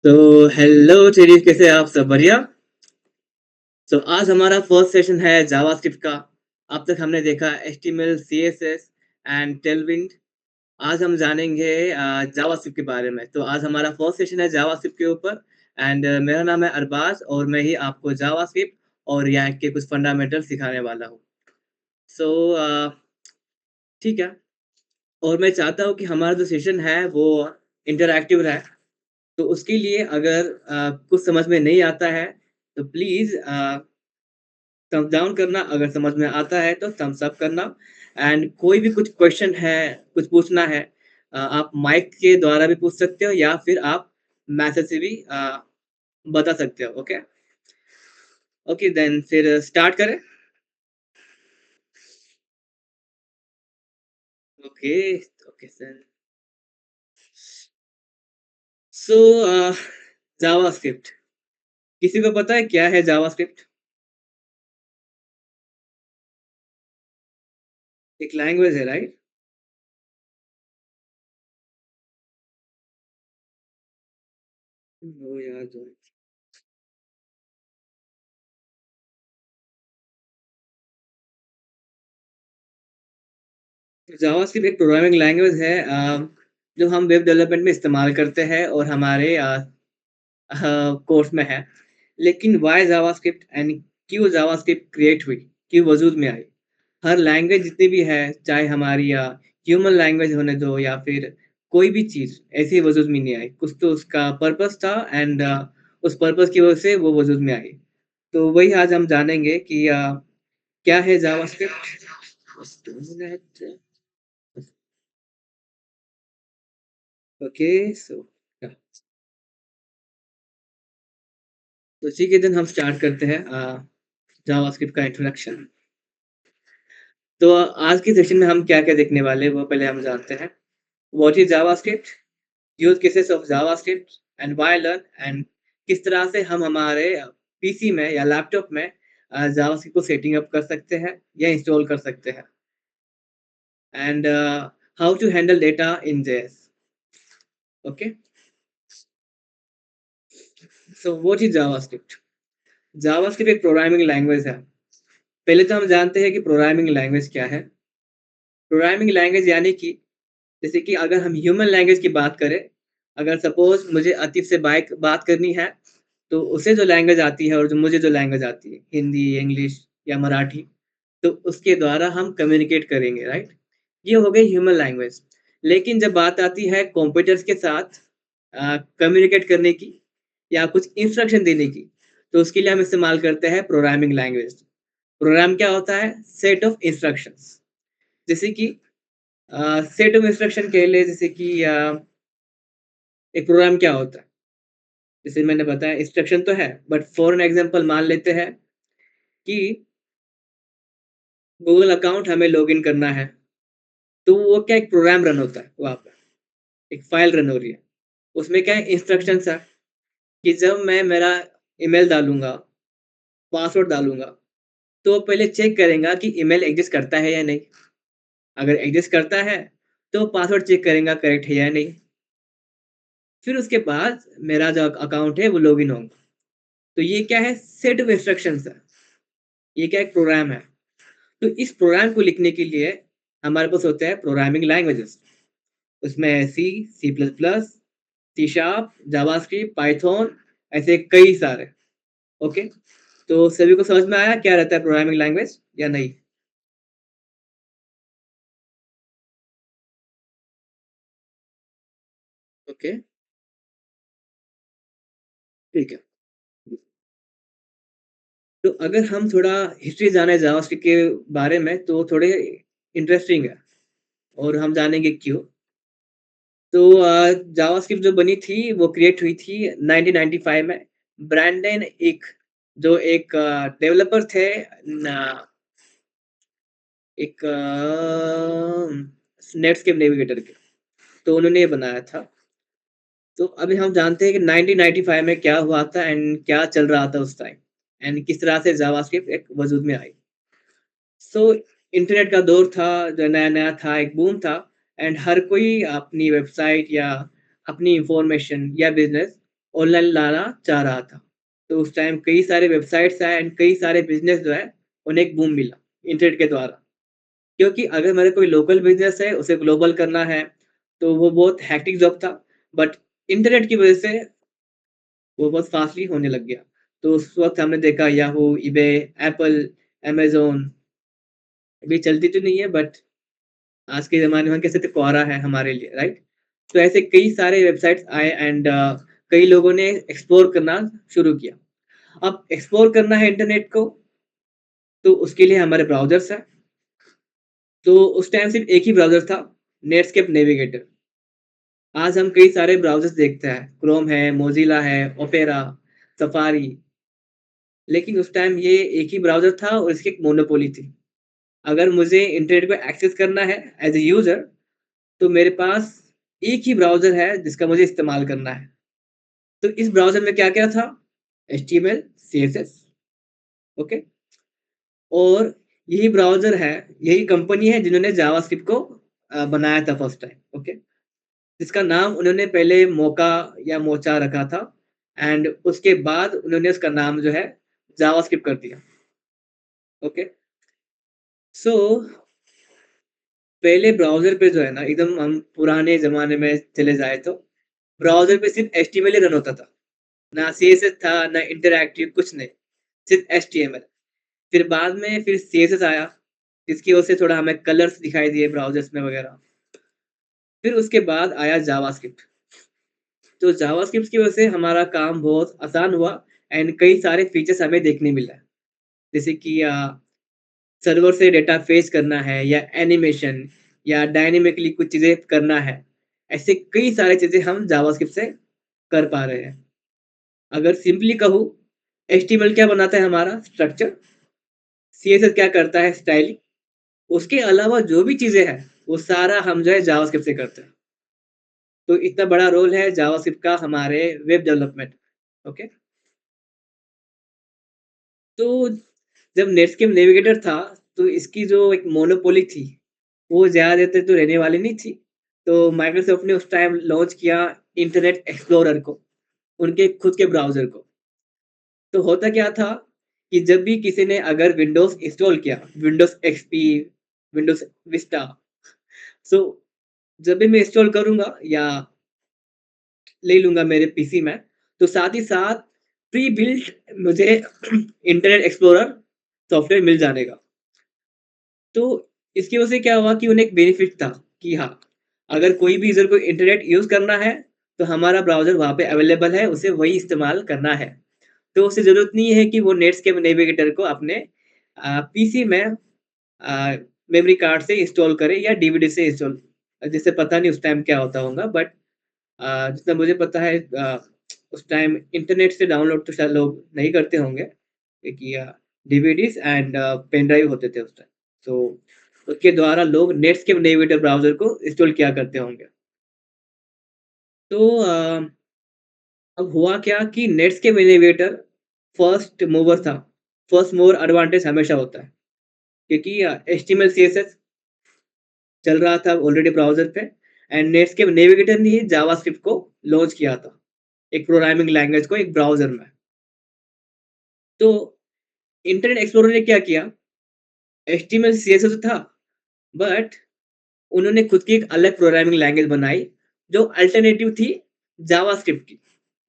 तो hello cherries, कैसे हैं आप? सब बढ़िया। तो आज हमारा फर्स्ट सेशन है जावास्क्रिप्ट का। अब तक हमने देखा एचटीएमएल, सीएसएस एंड टेलविंड। आज हम जानेंगे जावास्क्रिप्ट के बारे में। तो आज हमारा फर्स्ट सेशन है जावास्क्रिप्ट के ऊपर। एंड मेरा नाम है अरबाज और मैं ही आपको जावास्क्रिप्ट और रिएक्ट के कुछ फंडामेंटल सिखाने वाला हूँ। सो ठीक है। और मैं चाहता हूँ कि हमारा जो सेशन है वो इंटरैक्टिव रहे। तो उसके लिए अगर कुछ समझ में नहीं आता है तो प्लीज़ थम्स डाउन करना, अगर समझ में आता है तो थम्स अप करना। एंड कोई भी कुछ क्वेश्चन है, कुछ पूछना है, आप माइक के द्वारा भी पूछ सकते हो या फिर आप मैसेज से भी बता सकते हो। ओके, ओके देन फिर स्टार्ट करें। Okay, okay sir. So JavaScript, किसी को पता है क्या है जावास्क्रिप्ट? एक लैंग्वेज है, राइट? ओ यार जो जावास्क्रिप्ट एक प्रोग्रामिंग लैंग्वेज है जो हम वेब डेवलपमेंट में इस्तेमाल करते हैं और हमारे कोर्स में है। लेकिन व्हाई जावास्क्रिप्ट एंड क्यों जावास्क्रिप्ट क्रिएट हुई, क्यों वजूद में आई? हर लैंग्वेज जितनी भी है, चाहे हमारी ह्यूमन लैंग्वेज होने दो या फिर कोई भी चीज़ ऐसे ही वजूद में नहीं आई। कुछ तो उसका पर्पस था एंड उस पर्पस की वजह से वो वजूद में आई। तो वही आज हम जानेंगे कि क्या है जावास्क्रिप्ट। ओके, सो तो इसी के दिन हम स्टार्ट करते हैं जावास्क्रिप्ट का इंट्रोडक्शन। तो आज के सेशन में हम क्या-क्या देखने वाले हैं वो पहले हम जानते हैं। What is JavaScript? Use cases of JavaScript and why learn, and किस तरह से हम हमारे पीसी में या लैपटॉप में जावास्क्रिप्ट को सेटिंग अप कर सकते हैं या इंस्टॉल कर सकते हैं। And how to handle data in JS. Okay, so what is JavaScript? JavaScript एक प्रोग्रामिंग लैंग्वेज है। पहले तो हम जानते हैं कि प्रोग्रामिंग लैंग्वेज क्या है। प्रोग्रामिंग लैंग्वेज यानी कि जैसे कि अगर हम ह्यूमन लैंग्वेज की बात करें, अगर सपोज़ मुझे आतिफ़ से बाइक बात करनी है, तो उसे जो लैंग्वेज आती है और जो मुझे जो लैंग्वेज आती है, हिंदी, इंग्लिश या मराठी, तो उसके द्वारा हम कम्युनिकेट करेंगे, राइट? ये हो गई ह्यूमन लैंग्वेज। लेकिन जब बात आती है कंप्यूटर्स के साथ कम्युनिकेट करने की या कुछ इंस्ट्रक्शन देने की, तो उसके लिए हम इस्तेमाल करते हैं प्रोग्रामिंग लैंग्वेज। प्रोग्राम क्या होता है? Set of instructions. जैसे कि सेट ऑफ इंस्ट्रक्शन के लिए, जैसे कि एक प्रोग्राम क्या होता है? जैसे मैंने बताया इंस्ट्रक्शन तो है, बट फॉर एन एग्ज़ाम्पल मान लेते हैं कि गूगल अकाउंट हमें लॉगिन करना है, तो वो क्या एक प्रोग्राम रन होता है वहाँ पे, एक फ़ाइल रन हो रही है। उसमें क्या है इंस्ट्रक्शंस है कि जब मैं मेरा ईमेल डालूँगा, पासवर्ड डालूँगा, तो वो पहले चेक करेगा कि ईमेल एग्ज़िस्ट करता है या नहीं। अगर एग्ज़िस्ट करता है, तो पासवर्ड चेक करेगा करेक्ट है या नहीं। फिर उसके बाद मेरा जो अकाउंट है वो लॉगिन होगा। तो ये क्या है? सेट ऑफ इंस्ट्रक्शंस है। ये क्या एक प्रोग्राम है। तो इस प्रोग्राम को लिखने के लिए हमारे पास होते हैं प्रोग्रामिंग लैंग्वेजेस। उसमें C, C plus plus, C sharp, JavaScript, Python, ऐसे कई सारे। ओके, तो सभी को समझ में आया क्या रहता है प्रोग्रामिंग लैंग्वेज या नहीं? ओके, ठीक है। तो अगर हम थोड़ा हिस्ट्री जाने जावास्क्रिप्ट के बारे में तो थोड़े इंटरेस्टिंग है और हम जानेंगे क्यों। तो जावास्क्रिप्ट जो बनी थी वो क्रिएट हुई थी 1995 में। ब्रैंडन एक, जो एक डेवलपर थे, न एक नेटस्केप नेविगेटर के, तो उन्होंने ये बनाया था। तो अभी हम जानते हैं कि 1995 में क्या हुआ था एंड क्या चल रहा था उस टाइम एंड किस तरह से जावास्क्रिप्ट एक वजूद में आई। सो इंटरनेट का दौर था, जो नया-नया था, एक बूम था एंड हर कोई अपनी वेबसाइट या अपनी इन्फॉर्मेशन या बिज़नेस ऑनलाइन लाना चाह रहा था। तो उस टाइम कई सारे वेबसाइट्स आए एंड कई सारे बिज़नेस जो है, उन्हें एक बूम मिला इंटरनेट के द्वारा। क्योंकि अगर मेरा कोई लोकल बिज़नेस है, उसे ग्लोबल करना है, तो वो बहुत हेक्टिक जॉब था। बट इंटरनेट की वज़ह से वो बहुत फ़ास्टली होने लग गया। तो उस वक़्त हमने देखा याहू, ईबे, एप्पल, अमेज़न अभी चलती तो नहीं है बट आज के ज़माने में कह सकते कुआरा है हमारे लिए, राइट? तो ऐसे कई सारे वेबसाइट्स आए एंड कई लोगों ने एक्सप्लोर करना शुरू किया। अब एक्सप्लोर करना है इंटरनेट को, तो उसके लिए हमारे ब्राउज़र्स हैं। तो उस टाइम सिर्फ़ एक ही ब्राउज़र था, नेटस्केप नेविगेटर। आज हम कई सारे ब्राउज़र्स देखते हैं, क्रोम है, मोज़िला है, ओपेरा, सफारी। लेकिन उस टाइम ये एक ही ब्राउज़र था और इसकी एक मोनोपोली थी। अगर मुझे इंटरनेट को एक्सेस करना है एज़ अ यूज़र, तो मेरे पास एक ही ब्राउज़र है जिसका मुझे इस्तेमाल करना है। तो इस ब्राउज़र में क्या-क्या था? HTML, CSS, okay? और यही ब्राउज़र है, यही कंपनी है जिन्होंने जावास्क्रिप्ट को बनाया था फर्स्ट टाइम, ओके? जिसका नाम उन्होंने पहले मोका या मोचा रखा था एंड उसके बाद उन्होंने उसका नाम जो है जावास्क्रिप्ट कर दिया, ओके? सो पहले ब्राउज़र पे जो है ना एकदम हम पुराने ज़माने में चले जाएँ तो, ब्राउज़र पे सिर्फ़ एचटीएमएल ही रन होता था। ना सीएसएस था, ना इंटरैक्टिव कुछ नहीं, सिर्फ़ एचटीएमएल। फिर बाद में फिर सीएसएस आया, जिसकी वजह से थोड़ा हमें कलर्स दिखाई दिए ब्राउज़र्स में वगैरह। फिर उसके बाद आया जावास्क्रिप्ट। तो जावास्क्रिप्ट की वजह से हमारा काम बहुत आसान हुआ एंड कई सारे फीचर्स हमें देखने मिला। जैसे कि सर्वर से डेटा फेच करना है या एनिमेशन या डायनामिकली कुछ चीज़ें करना है। ऐसे कई सारी चीज़ें हम जावास्क्रिप्ट से कर पा रहे हैं। अगर सिंपली कहूँ, एचटीएमएल क्या बनाता है हमारा स्ट्रक्चर, सीएसएस क्या करता है स्टाइलिंग, उसके अलावा जो भी चीज़ें हैं, वो सारा हम जो है जावास्क्रिप्ट से करते हैं। तो इतना बड़ा रोल है जावास्क्रिप्ट का हमारे वेब डेवलपमेंट, ओके? तो जब नेटस्केप नेविगेटर था, तो इसकी जो एक मोनोपोली थी, वो ज़्यादा देर तक तो रहने वाली नहीं थी। तो माइक्रोसॉफ्ट ने उस टाइम लॉन्च किया इंटरनेट एक्सप्लोरर को, उनके खुद के ब्राउज़र को। तो होता क्या था कि जब भी किसी ने अगर विंडोज़ इंस्टॉल किया, विंडोज़ एक्सपी, विंडोज़ विस्टा, सो जब भी मैं इंस्टॉल करूँगा या ले लूँगा मेरे पीसी में, तो साथ ही साथ प्री बिल्ट मुझे इंटरनेट एक्सप्लोरर सॉफ्टवेयर मिल जानेगा। तो इसकी वजह से क्या हुआ कि उन्हें एक बेनिफिट था कि हाँ, अगर कोई भी यूज़र को इंटरनेट यूज़ करना है, तो हमारा ब्राउज़र वहाँ पे अवेलेबल है, उसे वही इस्तेमाल करना है। तो उसे ज़रूरत नहीं है कि वो नेट्सकेप नेविगेटर को अपने पीसी में मेमोरी कार्ड से इंस्टॉल करे या डीवीडी से इंस्टॉल, जिसे पता नहीं उस टाइम क्या होता होगा बट जितना मुझे पता है उस टाइम इंटरनेट से डाउनलोड तो शायद लोग नहीं करते होंगे क्योंकि डीवीडीज़ एंड पेन ड्राइव होते थे उस टाइम। सो उसके द्वारा लोग नेट्सकेप नेविगेटर ब्राउज़र को इंस्टॉल किया करते होंगे। तो अब हुआ क्या कि नेट्सकेप नेविगेटर फर्स्ट मूवर था। फर्स्ट मूवर एडवांटेज हमेशा होता है क्योंकि एचटीएमएल सीएसएस चल रहा था ऑलरेडी ब्राउज़र पे एंड नेट्सकेप नेविगेटर ने ही जावास्क्रिप्ट को लॉन्च किया था, एक प्रोग्रामिंग लैंग्वेज को एक ब्राउज़र में। तो इंटरनेट एक्सप्लोरर ने क्या किया, एचटीएमएल सीएसएस तो था, बट उन्होंने खुद की एक अलग प्रोग्रामिंग लैंग्वेज बनाई, जो अल्टरनेटिव थी जावास्क्रिप्ट की,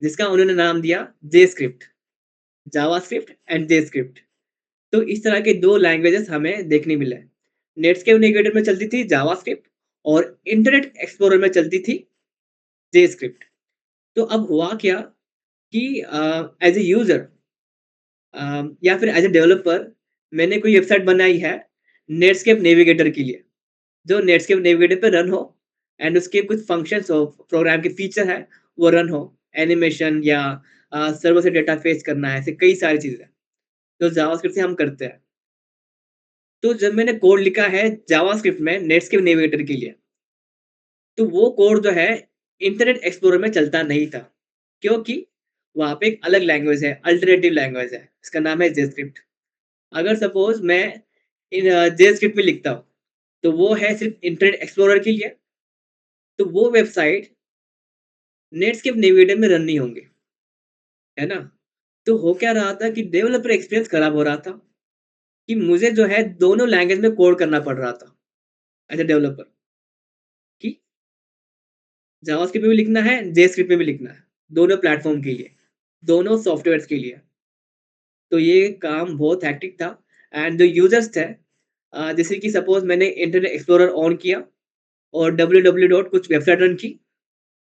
जिसका उन्होंने नाम दिया जेस्क्रिप्ट, जावास्क्रिप्ट एंड जेस्क्रिप्ट। तो इस तरह के 2 लैंग्वेजेस हमें देखने मिले। नेटस्केप नेविगेटर में चलती थी जावास्क्रिप्ट और इंटरनेट एक्सप्लोरर में चलती थी जेस्क्रिप्ट। तो अब हुआ क्या कि एज़ अ यूज़र या फिर एज़ अ डेवलपर मैंने कोई वेबसाइट बनाई है नेटस्केप नेविगेटर के लिए, जो नेटस्केप नेविगेटर पे रन हो एंड उसके कुछ फंक्शंस हो, प्रोग्राम के फीचर है, वो रन हो, एनिमेशन या सर्वर से डेटा फेच करना है, ऐसे कई सारी चीज़ें, जो जावास्क्रिप्ट से हम करते हैं। तो जब मैंने कोड लिखा है जावास्क्रिप्ट में नेटस्केप नेविगेटर के लिए, तो वो कोड जो है इंटरनेट एक्सप्लोरर में चलता नहीं था, क्योंकि वहाँ पे एक अलग लैंग्वेज है, अल्टरनेटिव लैंग्वेज है, इसका नाम है जेस्क्रिप्ट। अगर सपोज़ मैं इन जेस्क्रिप्ट में लिखता हूँ, तो वो है सिर्फ़ इंटरनेट एक्सप्लोरर के लिए, तो वो वेबसाइट नेटस्केप नेविगेटर में रन नहीं होंगे। है ना? तो हो क्या रहा था कि डेवलपर एक्सपीरियंस खराब हो रहा था कि मुझे जो है दोनों लैंग्वेज में कोड करना पड़ रहा था एज़ अ डेवलपर कि जावास्क्रिप्ट में भी लिखना है, जेस्क्रिप्ट में भी लिखना है, दोनों प्लेटफ़ॉर्म के लिए, दोनों सॉफ्टवेयर्स के लिए। तो ये काम बहुत हेक्टिक था एंड जो यूज़र्स थे जैसे कि सपोज़ मैंने इंटरनेट एक्सप्लोरर ऑन किया और www डॉट कुछ वेबसाइट रन की,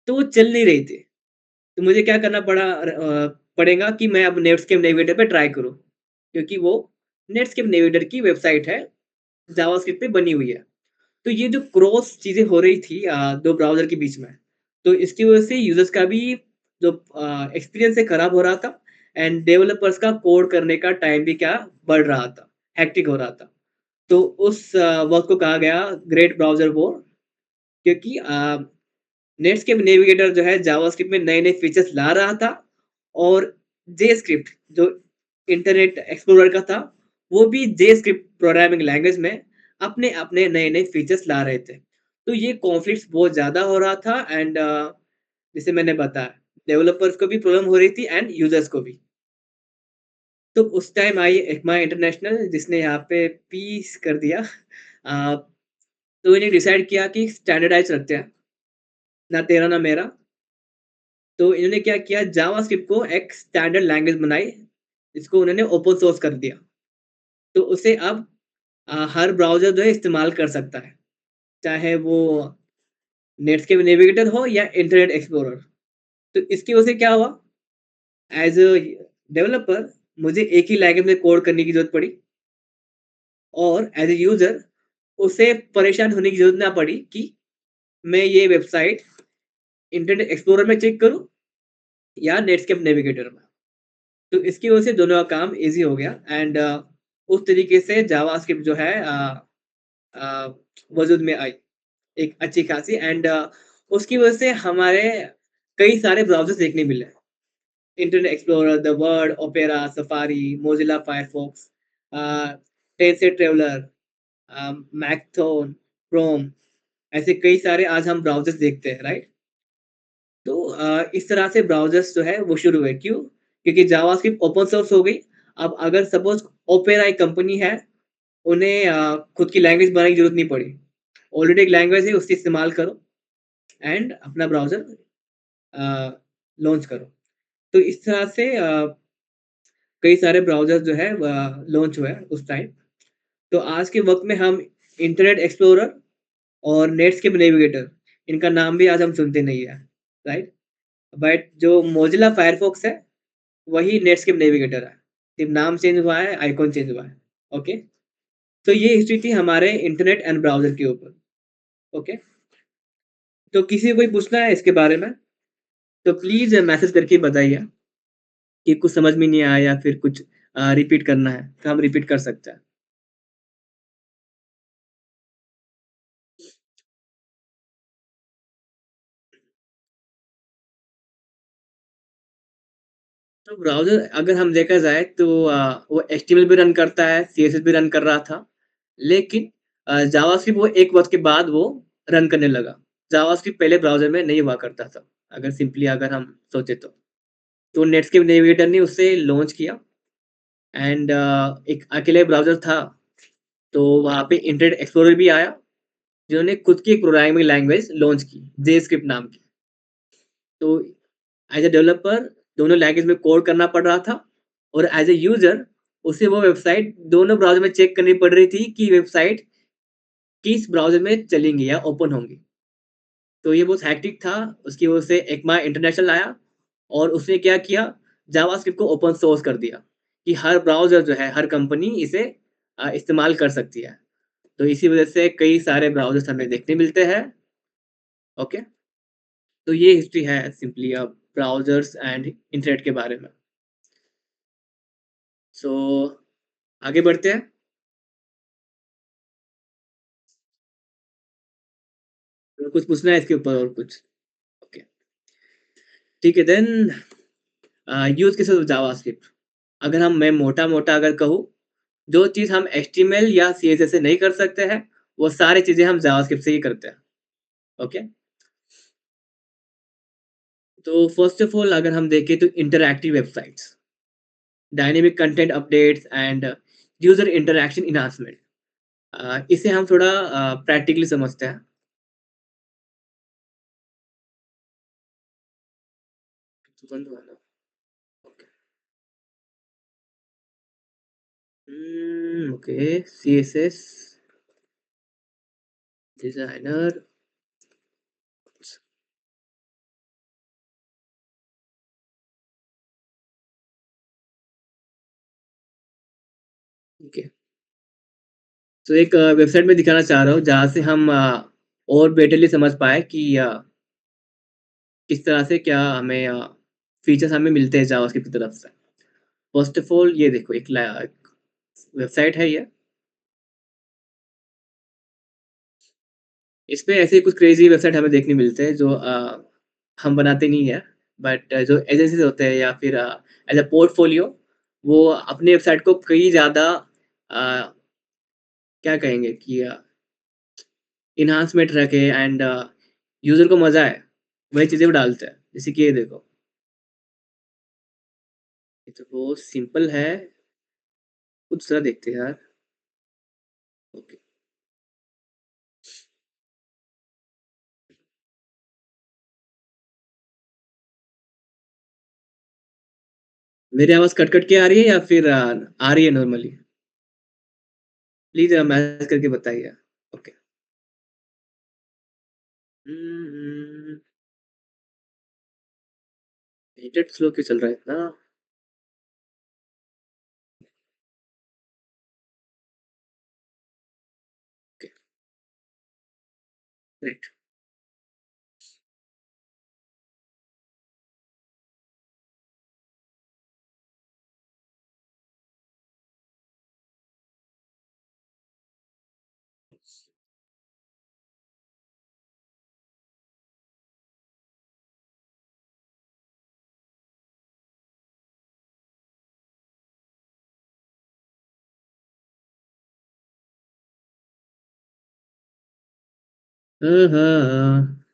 तो वो चल नहीं रही थी। तो मुझे क्या करना पड़ेगा कि मैं अब नेटस्केप नेविगेटर पे ट्राई करूँ, क्योंकि वो नेटस्केप नेविगेटर की वेबसाइट है, जावास्क्रिप्ट पे बनी हुई है। तो ये जो क्रॉस चीज़ें हो रही थी 2 ब्राउज़र के बीच में, तो इसकी वज़ह से यूज़र्स का भी जो एक्सपीरियंस है खराब हो रहा था एंड डेवलपर्स का कोड करने का टाइम भी क्या बढ़ रहा था, हेक्टिक हो रहा था। तो उस वक़्त को कहा गया ग्रेट ब्राउज़र वॉर क्योंकि नेटस्केप नेविगेटर जो है जावास्क्रिप्ट में नए-नए फीचर्स ला रहा था और जेस्क्रिप्ट जो इंटरनेट एक्सप्लोरर का था, वो भी जेस्क्रिप्ट प्रोग्रामिंग लैंग्वेज में अपने-अपने नए-नए फीचर्स ला रहे थे। तो ये कॉन्फ्लिक्ट्स बहुत ज़्यादा हो रहा था एंड जैसे मैंने बताया, डेवलपर्स को भी प्रॉब्लम हो रही थी एंड यूज़र्स को भी। तो उस टाइम आई एक्मा इंटरनेशनल जिसने यहाँ पे पीस कर दिया। तो इन्हें डिसाइड किया कि स्टैंडर्डाइज़ रखते हैं, ना तेरा ना मेरा। तो इन्होंने क्या किया जावास्क्रिप्ट को एक स्टैंडर्ड लैंग्वेज बनाई, इसको उन्होंने ओपन सोर्स कर दिया। तो उसे अब हर ब्राउज़र जो है इस्तेमाल कर सकता है, चाहे वो नेटस्केप नेविगेटर हो या इंटरनेट एक्सप्लोरर। तो इसकी वजह से क्या हुआ, एज़ अ डेवलपर मुझे एक ही लैंग्वेज में कोड करने की ज़रूरत पड़ी और एज़ अ यूज़र उसे परेशान होने की ज़रूरत ना पड़ी कि मैं ये वेबसाइट इंटरनेट एक्सप्लोरर में चेक करूँ या नेटस्केप नेविगेटर में। तो इसकी वजह से दोनों का काम ईज़ी हो गया एंड उस तरीके से जावास्क्रिप्ट जो है अ, वजूद में आई, एक अच्छी खासी एंड उसकी वजह से हमारे कई सारे ब्राउज़र्स देखने मिले। Internet Explorer, the World, Opera, Safari, Mozilla Firefox, uh, Tencent Traveler, Maxthon, Chrome ऐसे कई सारे आज हम ब्राउज़र्स देखते हैं, राइट? तो इस तरह से ब्राउज़र्स जो है वो शुरू हुए, क्यों? क्योंकि जावास्क्रिप्ट ओपन सोर्स हो गई। अब अगर सपोज़ ओपेरा एक कंपनी है, उन्हें खुद की लैंग्वेज बनाने की ज़रूरत नहीं पड़ी। ऑलरेडी एक लैंग्वेज है, उससे इस्तेमाल करो एंड अपना ब्राउज़र अ, लॉन्च करो। तो इस तरह से कई सारे ब्राउज़र जो है लॉन्च हुए उस टाइम। तो आज के वक़्त में हम इंटरनेट एक्सप्लोरर और नेटस्केप नेविगेटर, इनका नाम भी आज हम सुनते नहीं है, राइट? बट जो मोज़िला फायरफॉक्स है, वही नेटस्केप नेविगेटर है। सिर्फ़ नाम चेंज हुआ है, आइकन चेंज हुआ है। ओके? तो ये हिस्ट्री थी हमारे इंटरनेट एंड ब्राउज़र के ऊपर। ओके? तो किसी को कोई पूछना है इसके बारे में, तो प्लीज़ मैसेज करके बताइए कि कुछ समझ में नहीं आया या फिर कुछ रिपीट करना है, तो हम रिपीट कर सकते हैं। तो ब्राउज़र अगर हम देखा जाए तो वो एचटीएमएल भी रन करता है, सीएसएस भी रन कर रहा था। लेकिन जावास्क्रिप्ट वो एक वक़्त के बाद वो रन करने लगा। जावास्क्रिप्ट पहले ब्राउज़र में नहीं हुआ करता था, अगर सिंपली अगर हम सोचे तो। तो नेटस्केप नेविगेटर ने उसे लॉन्च किया एंड एक अकेले ब्राउज़र था, तो वहाँ पे इंटरनेट एक्सप्लोरर भी आया, जिन्होंने खुद की एक प्रोग्रामिंग लैंग्वेज लॉन्च की, जेस्क्रिप्ट नाम की। तो एज़ अ डेवलपर दोनों लैंग्वेज में कोड करना पड़ रहा था और एज़ अ यूज़र उसे वो वेबसाइट दोनों ब्राउज़र में चेक करनी पड़ रही थी कि वेबसाइट किस ब्राउज़र में चलेंगी या ओपन होंगी। तो ये बहुत हेक्टिक था, उसकी वजह से एक्मा इंटरनेशनल आया और उसने क्या किया, जावास्क्रिप्ट को ओपन सोर्स कर दिया कि हर ब्राउज़र जो है, हर कंपनी इसे इस्तेमाल कर सकती है। तो इसी वजह से कई सारे ब्राउज़र्स हमें देखने मिलते हैं, ओके? तो ये हिस्ट्री है सिंपली ब्राउज़र्स एंड इंटरनेट के बारे में। सो आगे बढ़ते हैं। तो कुछ पूछना है इसके ऊपर और कुछ? ओके, ठीक है then use cases of JavaScript. अगर मैं मोटा-मोटा अगर कहूँ, जो चीज़ हम एचटीएमएल या सीएसएस से नहीं कर सकते हैं, वो सारी चीज़ें हम जावास्क्रिप्ट से ही करते हैं, ओके? तो फर्स्ट ऑफ ऑल अगर हम देखें तो interactive websites, dynamic content updates and user interaction enhancement. इसे हम थोड़ा प्रैक्टिकली समझते हैं। तो बंद हुआ ना? Okay. Okay, CSS designer. Okay, तो एक वेबसाइट में दिखाना चाह रहा हूँ जहाँ से हम और बेटरली समझ पाए कि किस तरह से क्या हमें फीचर्स हमें मिलते हैं जावास्क्रिप्ट की तरफ से। फर्स्ट ऑफ ऑल ये देखो, एक वेबसाइट है ये। इसपे ऐसे कुछ क्रेज़ी वेबसाइट हमें देखने मिलते हैं जो हम बनाते नहीं हैं, बट जो एजेंसीज़ होते हैं या फिर एज़ अ पोर्टफोलियो, वो अपनी वेबसाइट को कई ज़्यादा क्या कहेंगे कि एनहांसमेंट रखे एंड यूज़र को मज़ा आए, वही चीज़ें वो डालते हैं। जैसे कि ये देखो, ये तो बहुत सिंपल है, कुछ दूसरा देखते हैं यार। ओके, मेरी आवाज़ कट-कट के आ रही है या फिर आ रही है नॉर्मली? प्लीज़ मैसेज करके बताइए। ओके। हुँ, इंटरनेट स्लो क्यों चल रहा है इतना? Okay, great. हाँ, हाँ।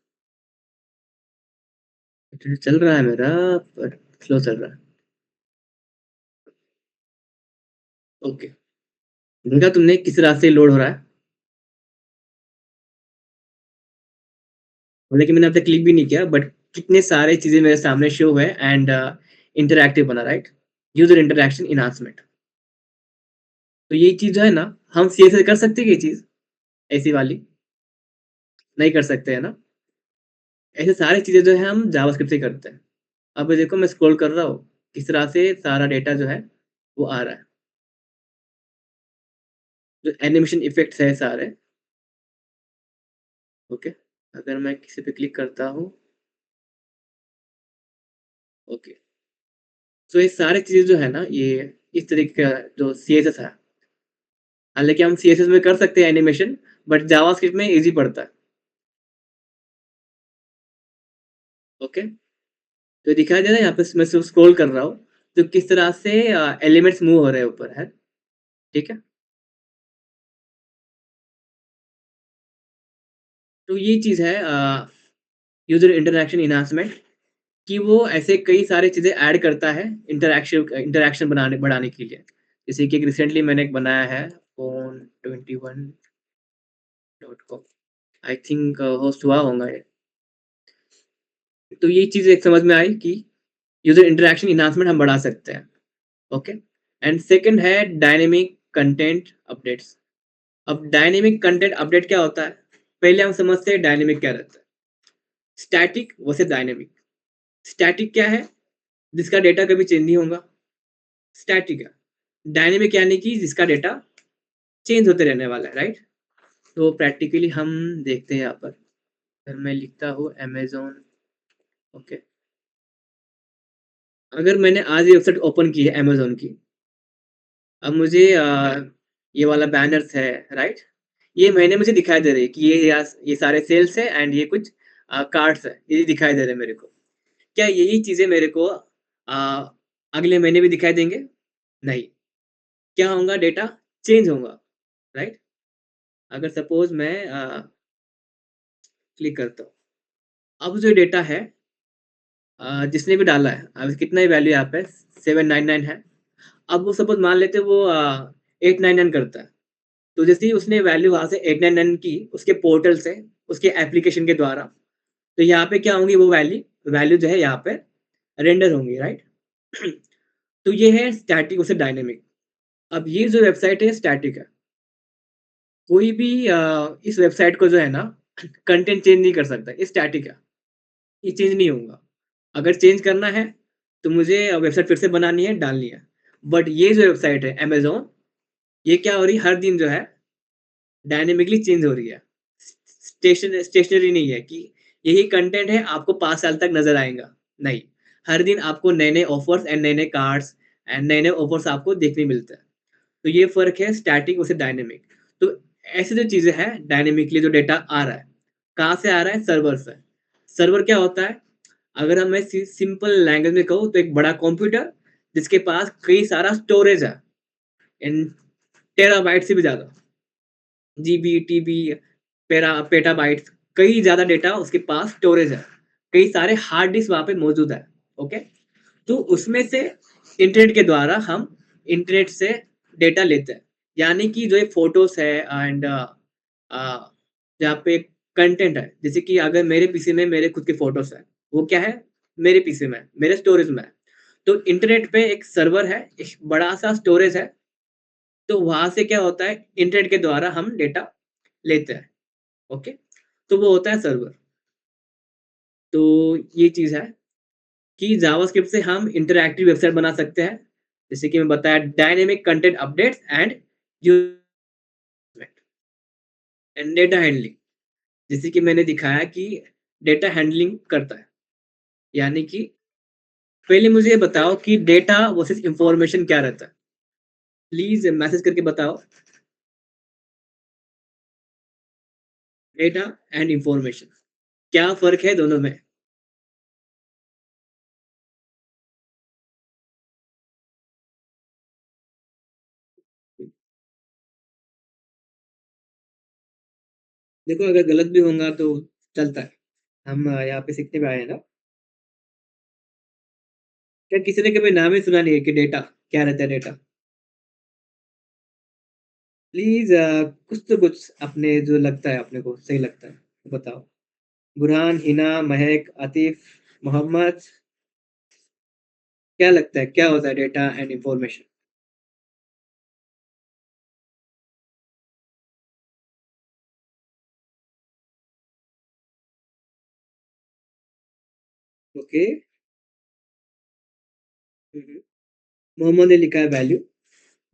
इंटरनेट चल रहा है मेरा, पर स्लो चल रहा है। ओके, देखा तुमने किस रास्ते से लोड हो रहा है? हालाँकि मैंने अब तक क्लिक भी नहीं किया, बट कितने सारे चीज़ें मेरे सामने शो हुए एंड इंटरैक्टिव बना, राइट? User interaction enhancement. तो ये चीज़ जो है ना, हम सीएस से कर सकते हैं ये चीज़, ऐसी वाली? नहीं कर सकते, है ना? ऐसे सारी चीज़ें जो है हम जावास्क्रिप्ट से करते हैं। अब ये देखो मैं स्क्रॉल कर रहा हूँ, किस तरह से सारा डेटा जो है, वो आ रहा है। जो एनिमेशन इफ़ेक्ट्स है सारे, ओके? अगर मैं किसी पे क्लिक करता हूँ, ओके। सो ये सारी चीज़ें जो है ना, ये इस तरीके का जो सीएसएस है, हालाँकि हम सीएसएस में कर सकते हैं एनिमेशन, बट जावास्क्रिप्ट में ईज़ी पड़ता है, ओके? तो दिखाई दे रहा है यहाँ पे, मैं सिर्फ स्क्रॉल कर रहा हूँ, तो किस तरह से एलिमेंट्स मूव हो रहे हैं ऊपर, है, ठीक है? तो ये चीज़ है यूज़र इंटरैक्शन एनहांसमेंट, कि वो ऐसे कई सारी चीज़ें ऐड करता है इंटरैक्शन बनाने बढ़ाने के लिए। जैसे कि एक रिसेंटली मैंने एक बनाया है, phone21.com, आई थिंक होस्ट हुआ होगा ये। तो ये चीज़ एक समझ में आई कि यूज़र इंटरैक्शन एनहांसमेंट हम बढ़ा सकते हैं, ओके? एंड सेकंड है डायनामिक कंटेंट अपडेट्स। अब डायनामिक कंटेंट अपडेट क्या होता है? पहले हम समझते हैं डायनामिक क्या रहता है। Static versus dynamic. स्टैटिक क्या है? जिसका डेटा कभी चेंज नहीं होगा, स्टैटिक है। डायनामिक यानी कि जिसका डेटा चेंज होते रहने वाला है, राइट? तो प्रैक्टिकली हम देखते हैं यहाँ पर। अगर मैं लिखता हूँ अमेज़न, ओके। अगर मैंने आज ये वेबसाइट ओपन की है अमेज़न की, अब मुझे ये वाला बैनर्स है, राइट? ये महीने मुझे दिखाई दे रही है कि ये सारे सेल्स हैं एंड ये कुछ कार्ड्स हैं, ये दिखाई दे रहे हैं मेरे को। क्या यही चीज़ें मेरे को अगले महीने भी दिखाई देंगे? नहीं। क्या होगा, डेटा चेंज होगा, राइट? अगर सपोज़ मैं क्लिक करता हूँ, अब जो डेटा है जिसने भी डाला है, अब कितना ही वैल्यू यहाँ पे 799 है। अब वो सपोज़ मान लेते हैं वो 899 करता है। तो जैसे ही उसने वैल्यू वहाँ से 899 की उसके पोर्टल से, उसके एप्लीकेशन के द्वारा, तो यहाँ पे क्या होंगी वो वैल्यू वैल्यू जो है यहाँ पे रेंडर होंगी, राइट? तो ये है स्टैटिक वर्सेस डायनामिक। अब ये जो वेबसाइट है स्टैटिक है। कोई भी इस वेबसाइट को जो है ना कंटेंट चेंज नहीं कर सकता, ये स्टैटिक है। ये चेंज नहीं होगा। अगर चेंज करना है, तो मुझे वेबसाइट फिर से बनानी है, डालनी है। बट ये जो वेबसाइट है अमेज़न, ये क्या हो रही है हर दिन जो है डायनामिकली चेंज हो रही है। स्टेशनरी नहीं है कि यही कंटेंट है आपको 5 साल तक नज़र आएगा, नहीं। हर दिन आपको नए-नए ऑफर्स एंड नए-नए कार्ड्स एंड नए-नए ऑफर्स आपको देखने मिलते हैं। तो ये फ़र्क है स्टैटिक वर्सेस डायनामिक। तो ऐसी जो चीज़ें हैं डायनामिकली जो डेटा आ रहा है, कहाँ से आ रहा है? सर्वर से। सर्वर क्या होता है? अगर हम मैं सिंपल लैंग्वेज में कहूँ तो एक बड़ा कंप्यूटर जिसके पास कई सारा स्टोरेज है इन टेराबाइट से भी ज़्यादा। जीबी, टीबी, पेटाबाइट्स कई ज़्यादा डेटा उसके पास स्टोरेज है। कई सारे हार्ड डिस्क वहाँ पे मौजूद है, ओके? तो उसमें से इंटरनेट के द्वारा हम इंटरनेट से डेटा लेते हैं। यानी कि जो ये फ़ोटोज़ है एंड जहाँ पे कंटेंट है, जैसे कि अगर मेरे पीसी में मेरे खुद के फ़ोटोज़ हैं, वो क्या है? मेरे पीसी में है, मेरे स्टोरेज में है। तो इंटरनेट पे एक सर्वर है, एक बड़ा-सा स्टोरेज है, तो वहाँ से क्या होता है, इंटरनेट के द्वारा हम डेटा लेते हैं, ओके? तो वो होता है सर्वर। तो ये चीज़ है कि जावास्क्रिप्ट से हम इंटरैक्टिव वेबसाइट बना सकते हैं। जैसे कि मैं बताया dynamic content updates and and data handling. जैसे कि मैंने दिखाया कि डेटा हैंडलिंग करता है। यानी कि पहले मुझे ये बताओ कि डेटा वर्सेस इन्फॉर्मेशन क्या रहता है? प्लीज़ मैसेज करके बताओ। डेटा एंड इन्फॉर्मेशन क्या फ़र्क है दोनों में? देखो अगर गलत भी होगा तो चलता है। हम यहाँ पे सीखने में आए हैं ना। क्या किसी ने कभी नाम ही सुना नहीं है कि डेटा क्या रहता है डेटा? प्लीज़ कुछ तो कुछ अपने जो लगता है अपने को सही लगता है, बताओ। बुरहान, हिना, महक, आतिफ, मोहम्मद क्या लगता है क्या होता है डेटा एंड इन्फॉर्मेशन? ओके। हुँ, हुँ। मोहम्मद ने लिखा है वैल्यू,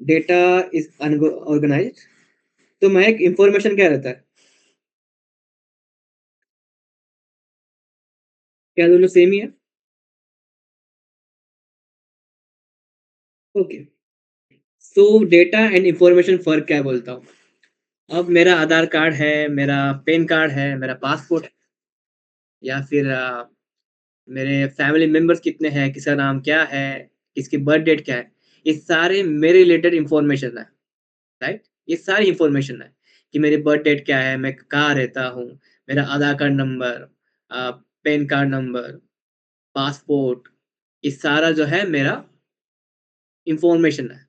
डेटा इज़ ऑर्गेनाइज्ड। तो महक इन्फॉर्मेशन क्या रहता है? क्या दोनों सेम ही है? Okay. So data and information फ़र्क क्या है बोलता हूँ। अब मेरा आधार कार्ड है, मेरा पैन कार्ड है, मेरा पासपोर्ट या फिर मेरे फैमिली मेंबर्स कितने हैं, किसका नाम क्या है, किसकी बर्थ डेट क्या है, ये सारे मेरे रिलेटेड इन्फॉर्मेशन है, राइट? ये सारी इन्फॉर्मेशन है कि मेरी बर्थ डेट क्या है, मैं कहाँ रहता हूँ, मेरा Aadhaar card number, PAN card number, passport, ये सारा जो है मेरा इन्फॉर्मेशन है।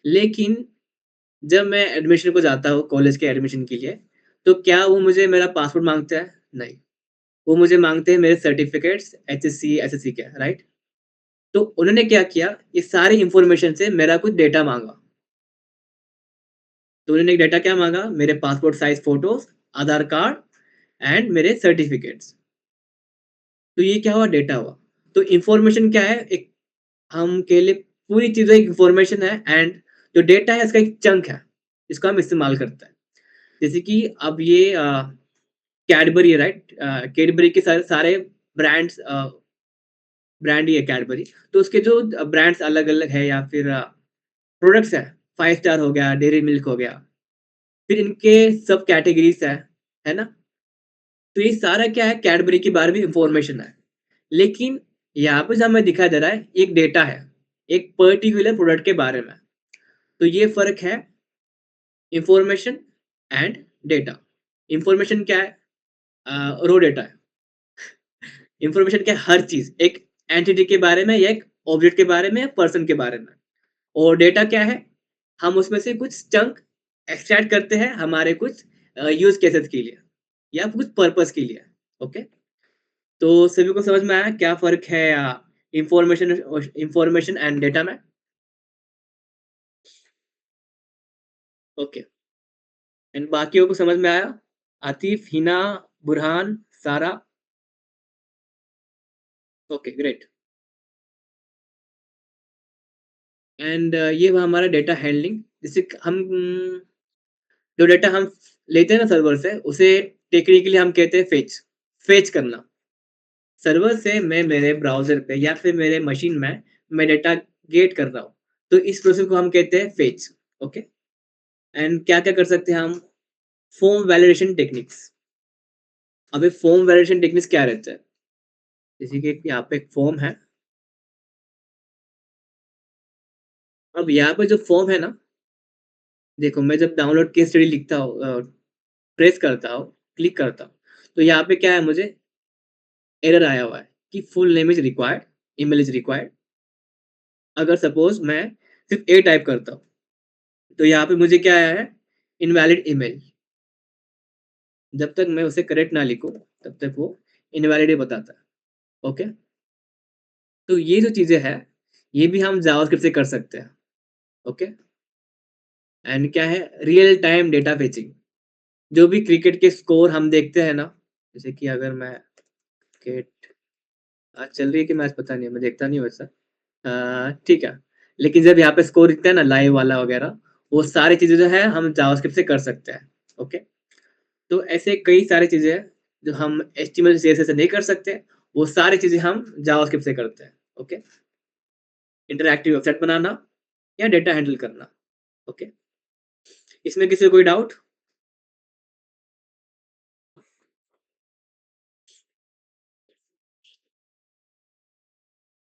लेकिन जब मैं एडमिशन को जाता हूँ कॉलेज के एडमिशन के लिए, तो क्या वो मुझे मेरा पासपोर्ट माँगते हैं? नहीं। वो मुझे माँगते हैं मेरे सर्टिफ़िकेट्स एचएससी, एसएससी के, राइट? तो उन्होंने क्या किया, ये सारी इन्फॉर्मेशन से मेरा कुछ डेटा माँगा। तो उन्होंने डेटा क्या माँगा? मेरे passport size photos, Aadhaar card and मेरे सर्टिफ़िकेट्स। तो ये क्या हुआ? डेटा हुआ। तो इन्फॉर्मेशन क्या है? एक हम के लिए पूरी चीज़ें एक इन्फॉर्मेशन है एंड जो डेटा है इसका एक चंक है, इसको हम इस्तेमाल करते हैं। जैसे कि अब ये कैडबरी है, राइट? कैडबरी के सारे सारे ब्रांड्स ब्रांड ही है कैडबरी। तो उसके जो ब्रांड्स अलग-अलग है या फिर प्रोडक्ट्स हैं, 5 स्टार हो गया, डेयरी मिल्क हो गया, फिर इनके सब कैटेगरीज़ है ना? तो ये सारा क्या है कैडबरी के बारे में इन्फॉर्मेशन है। लेकिन यहाँ पे जो हमें दिखाई दे रहा है, एक डेटा है, एक पर्टिकुलर प्रोडक्ट के बारे में। तो ये फ़र्क है इन्फॉर्मेशन एंड डेटा। इन्फॉर्मेशन क्या है? रॉ डेटा है। इन्फॉर्मेशन क्या है? हर चीज़, एक एंटिटी के बारे में या एक ऑब्जेक्ट के बारे में या पर्सन के बारे में। और डेटा क्या है? हम उसमें से कुछ चंक एक्सट्रैक्ट करते हैं हमारे कुछ यूज़ केसेस के लिए या कुछ पर्पस के लिए। ओके? तो सभी को समझ में आया क्या फ़र्क है इन्फॉर्मेशन एंड डेटा में? ओके। एंड बाकियों को समझ में आया? आतिफ, हिना, बुरहान, सारा? Okay, great. एंड ये हुआ हमारा डेटा हैंडलिंग। जैसे क हम जो डेटा हम लेते हैं ना सर्वर से, उसे टेक्निकली हम कहते हैं फेच, फेच करना। सर्वर से मैं मेरे ब्राउज़र पे या फिर मेरे मशीन में मैं डेटा गेट कर रहा हूँ। तो इस प्रोसेस को हम कहते हैं फेच, ओके? एंड क्या-क्या कर सकते हैं हम? Form validation techniques. अब ये फॉर्म वैलिडेशन टेक्निक्स क्या रहता है? जैसे कि एक यहाँ पे एक फॉर्म है। अब यहाँ पे जो फॉर्म है ना, देखो मैं जब डाउनलोड केस स्टडी लिखता हूँ प्रेस करता हूँ, क्लिक करता हूँ, तो यहाँ पे क्या है मुझे एरर आया हुआ है कि full name is required, email is required. अगर सपोज़ मैं सिर्फ़ ए टाइप करता हूँ, तो यहाँ पे मुझे क्या आया है? Invalid email. जब तक मैं उसे करेक्ट ना लिखूँ, तब तक वो इनवैलिड ही बताता है। ओके? तो ये जो चीज़ें हैं, ये भी हम जावास्क्रिप्ट से कर सकते हैं। ओके? एंड क्या है? Real time data fetching. जो भी क्रिकेट के स्कोर हम देखते हैं ना, जैसे कि अगर मैं क्रिकेट आज चल रही है कि मैच पता नहीं है, मैं देखता नहीं हूँ वैसा। ठीक है। लेकिन जब यहाँ पे स्कोर दिखता है ना लाइव वाला वगैरह, वो सारी चीज़ें जो है हम जावास्क्रिप्ट से कर सकते हैं। ओके? तो ऐसे कई सारी चीज़ें हैं, जो हम एचटीएमएल सीएसएस से नहीं कर सकते, वो सारी चीज़ें हम जावास्क्रिप्ट से करते हैं। ओके? इंटरैक्टिव वेबसाइट बनाना या डेटा हैंडल करना। ओके? इसमें किसी को कोई डाउट?